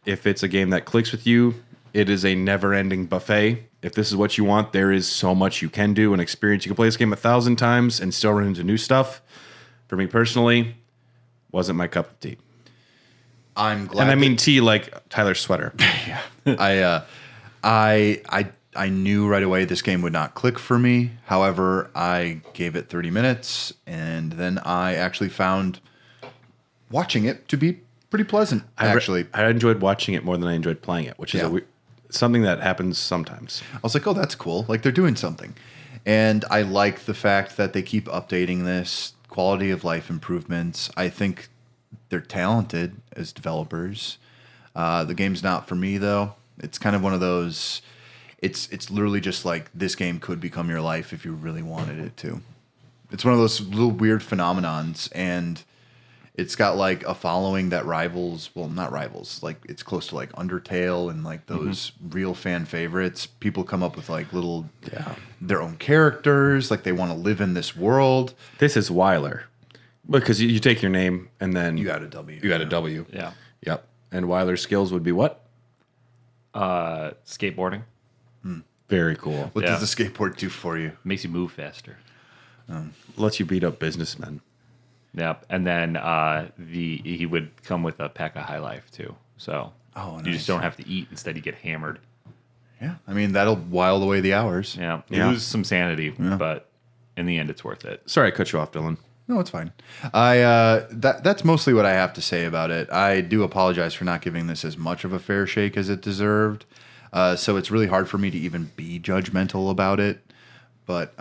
if it's a game that clicks with you, it is a never-ending buffet. If this is what you want, there is so much you can do and experience. You can play this game 1,000 times and still run into new stuff. For me personally, wasn't my cup of tea. I'm glad. And I mean tea like Tyler's sweater. Yeah. I knew right away this game would not click for me. However, I gave it 30 minutes, and then I actually found watching it to be pretty pleasant, actually. I enjoyed watching it more than I enjoyed playing it, which is something that happens sometimes. I was like, oh, that's cool. Like, they're doing something. And I like the fact that they keep updating this, quality of life improvements. I think they're talented as developers. The game's not for me, though. It's kind of one of those... It's literally just like this game could become your life if you really wanted it to. It's one of those little weird phenomenons, and it's got like a following that rivals, well, not rivals, like it's close to like Undertale and like those real fan favorites. People come up with like little, their own characters, like they want to live in this world. This is Weiler. Because you take your name and then You got a W. You got a W. Yeah. Yep. And Weiler's skills would be what? Skateboarding. Very cool. What does the skateboard do for you? Makes you move faster. Lets you beat up businessmen. Yep. And then he would come with a pack of High Life too. So you just don't have to eat. Instead, you get hammered. Yeah, I mean that'll while away the hours. Yeah. You lose some sanity, but in the end, it's worth it. Sorry, I cut you off, Dylan. No, it's fine. That's mostly what I have to say about it. I do apologize for not giving this as much of a fair shake as it deserved. So it's really hard for me to even be judgmental about it. But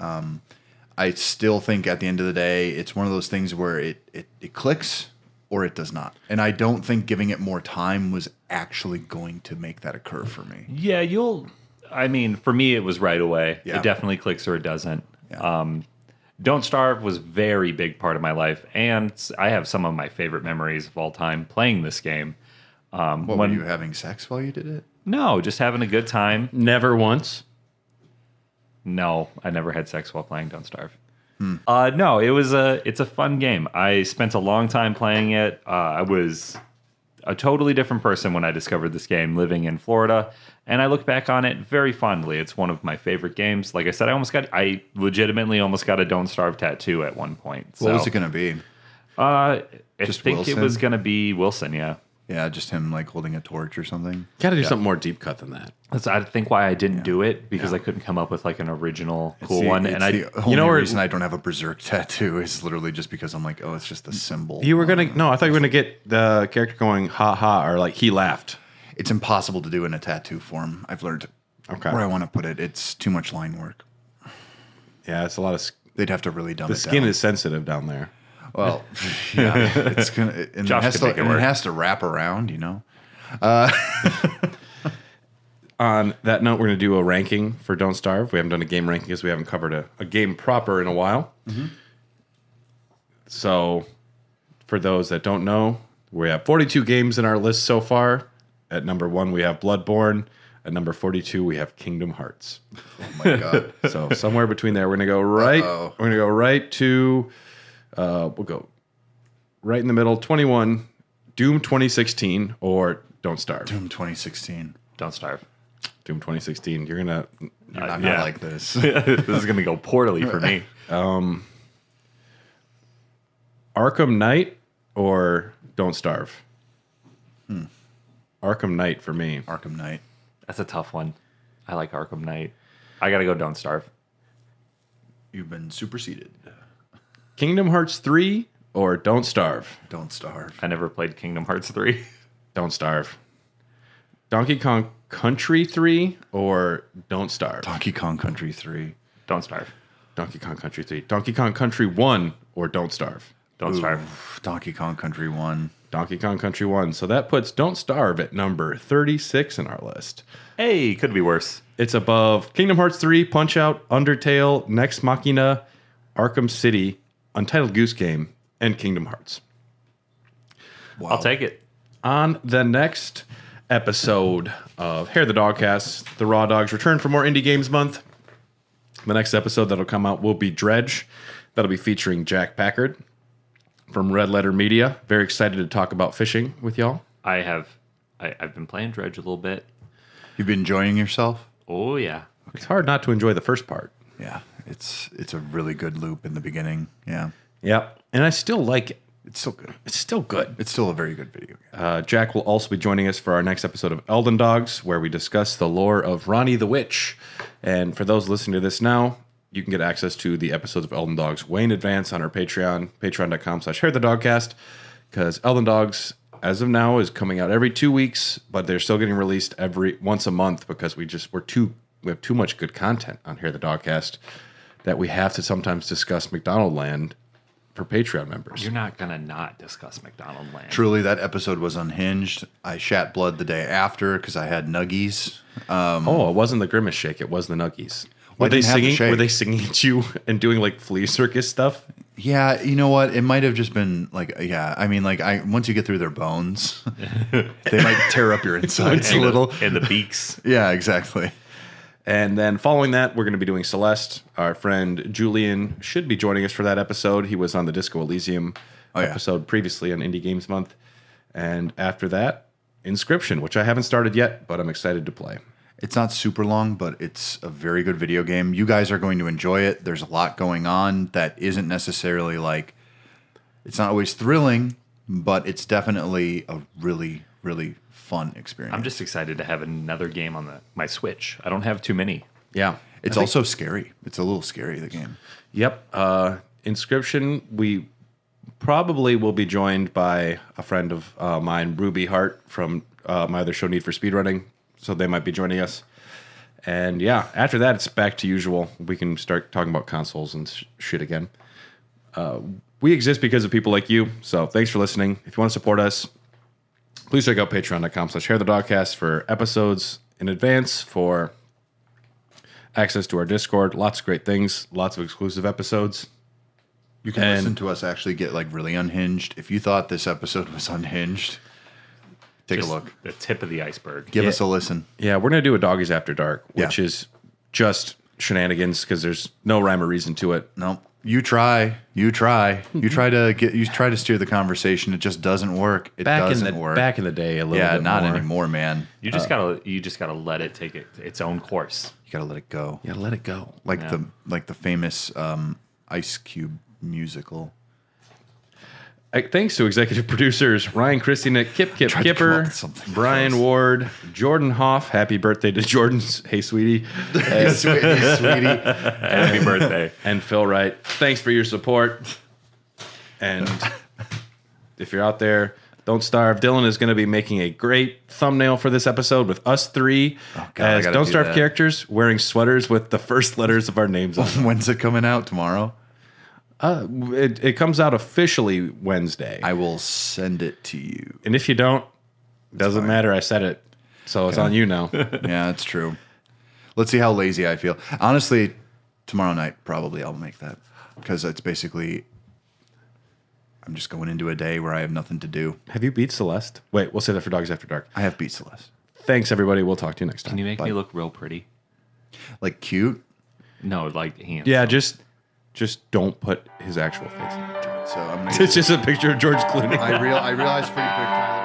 I still think at the end of the day, it's one of those things where it clicks or it does not. And I don't think giving it more time was actually going to make that occur for me. Yeah, I mean, for me, it was right away. Yeah. It definitely clicks or it doesn't. Yeah. Don't Starve was a very big part of my life, and I have some of my favorite memories of all time playing this game. Were you having sex while you did it? No, just having a good time. Never once. No, I never had sex while playing Don't Starve. No, it's a fun game. I spent a long time playing it. I was a totally different person when I discovered this game living in Florida, and I look back on it very fondly. It's one of my favorite games. Like I said, I legitimately almost got a Don't Starve tattoo at one point. So, What was it going to be? I Just think Wilson? it was going to be Wilson, yeah. Yeah, just him like holding a torch or something. Got to do something more deep cut than that. That's I think why I didn't do it, because I couldn't come up with like an original cool one. And the only reason I don't have a Berserk tattoo is literally just because I'm like, oh, it's just a symbol. You were gonna I thought you were gonna get the character going ha ha or like he laughed. It's impossible to do in a tattoo form. I've learned Okay. where I want to put it. It's too much line work. Yeah, it's a lot of They'd have to really dumb the it skin down. is sensitive down there. Well, yeah, it's gonna and Josh it could make it work. has to wrap around, you know. On that note, we're going to do a ranking for Don't Starve. We haven't done a game ranking because we haven't covered a game proper in a while. So, for those that don't know, we have 42 games in our list so far. At number 1, we have Bloodborne. At number 42, we have Kingdom Hearts. Oh my god. So somewhere between there, we're going to go right. Uh-oh. We're going to go right to. We'll go right in the middle. 21, Doom 2016 or Don't Starve. Doom 2016. Don't Starve. Doom 2016. You're not gonna like this. This is going to go poorly for me. Arkham Knight or Don't Starve. Arkham Knight for me. Arkham Knight. That's a tough one. I like Arkham Knight. I got to go Don't Starve. You've been superseded. Kingdom Hearts 3 or Don't Starve. Don't starve. I never played Kingdom Hearts 3. Don't Starve. Donkey Kong Country 3 or Don't Starve. Donkey Kong Country 3. Don't Starve. Donkey Kong Country 3. Donkey Kong Country 1 or Don't Starve. Don't Starve. Donkey Kong Country 1. Donkey Kong Country 1. So that puts Don't Starve at number 36 in our list. Hey, could be worse. It's above Kingdom Hearts 3, Punch-Out, Undertale, Nex Machina, Arkham City, Untitled Goose Game, and Kingdom Hearts. Wow. I'll take it. On the next episode of Hair the Dogcast, the Raw Dogs return for more Indie Games Month. The next episode that'll come out will be Dredge. That'll be featuring Jack Packard from Red Letter Media. Very excited to talk about fishing with y'all. I've been playing Dredge a little bit. You've been enjoying yourself? Oh, yeah. It's hard not to enjoy the first part. Yeah. It's a really good loop in the beginning. Yeah. Yep. And I still like it. It's still good. It's still good. It's still a very good video game. Jack will also be joining us for our next episode of Elden Dogs, where we discuss the lore of Ronnie the Witch. And for those listening to this now, you can get access to the episodes of Elden Dogs way in advance on our Patreon, patreon.com/HairTheDogcast, because Elden Dogs, as of now, is coming out every 2 weeks, but they're still getting released once a month because we have too much good content on Hair the Dogcast that we have to sometimes discuss McDonald Land for Patreon members. You're not going to not discuss McDonald Land. Truly, that episode was unhinged. I shat blood the day after because I had nuggies. It wasn't the Grimace Shake, it was the Nuggies. Were they didn't have to singing? shake. Were they singing at you and doing like flea circus stuff? Yeah, you know what? It might have just been like, I mean, like once you get through their bones, they might tear up your insides a little. And the beaks. Yeah, exactly. And then following that, we're going to be doing Celeste. Our friend Julian should be joining us for that episode. He was on the Disco Elysium episode previously on Indie Games Month. And after that, Inscription, which I haven't started yet, but I'm excited to play. It's not super long, but it's a very good video game. You guys are going to enjoy it. There's a lot going on that isn't necessarily like, it's not always thrilling, but it's definitely a really, really fun experience. I'm just excited to have another game on my Switch. I don't have too many. Yeah. It's also scary. It's a little scary, the game. Yep. Inscription, we probably will be joined by a friend of mine, Ruby Hart, from my other show, Need for Speedrunning. So they might be joining us. And yeah, after that, it's back to usual. We can start talking about consoles and shit again. We exist because of people like you. So thanks for listening. If you want to support us, please check out patreon.com/HairTheDogcast for episodes in advance, for access to our Discord. Lots of great things. Lots of exclusive episodes. You can listen to us actually get like really unhinged. If you thought this episode was unhinged, take a look. The tip of the iceberg. Give us a listen. Yeah, we're going to do a Doggies After Dark, which Yeah. is just shenanigans because there's no rhyme or reason to it. No, you try to steer the conversation. It just doesn't work. It doesn't work. Back in the day, a little Yeah, bit not more. anymore, man. You just gotta let it take its own course. You gotta let it go. Yeah, let it go. Like the famous Ice Cube musical. Thanks to executive producers Ryan Christina, Kip Tried to come up Kipper, with something Brian close. Ward, Jordan Hoff. Happy birthday to Jordan's. Hey, sweetie. Sweetie. Happy birthday. And Phil Wright. Thanks for your support. And if you're out there, don't starve. Dylan is going to be making a great thumbnail for this episode with us three God, I as gotta Don't do Starve that. characters wearing sweaters with the first letters of our names on them. When's it coming out? Tomorrow? It comes out officially Wednesday. I will send it to you. And if you don't, doesn't matter. I said it. So it's on you now. Yeah, that's true. Let's see how lazy I feel. Honestly, tomorrow night probably I'll make that because it's basically I'm just going into a day where I have nothing to do. Have you beat Celeste? Wait, we'll say that for Dogs After Dark. I have beat Celeste. Thanks, everybody. We'll talk to you next time. Can you make Bye. me look real pretty? Like cute. No, like hands. Yeah, just don't put his actual face. So I'm gonna It's just a picture of George Clooney. I realized pretty quick, Tyler.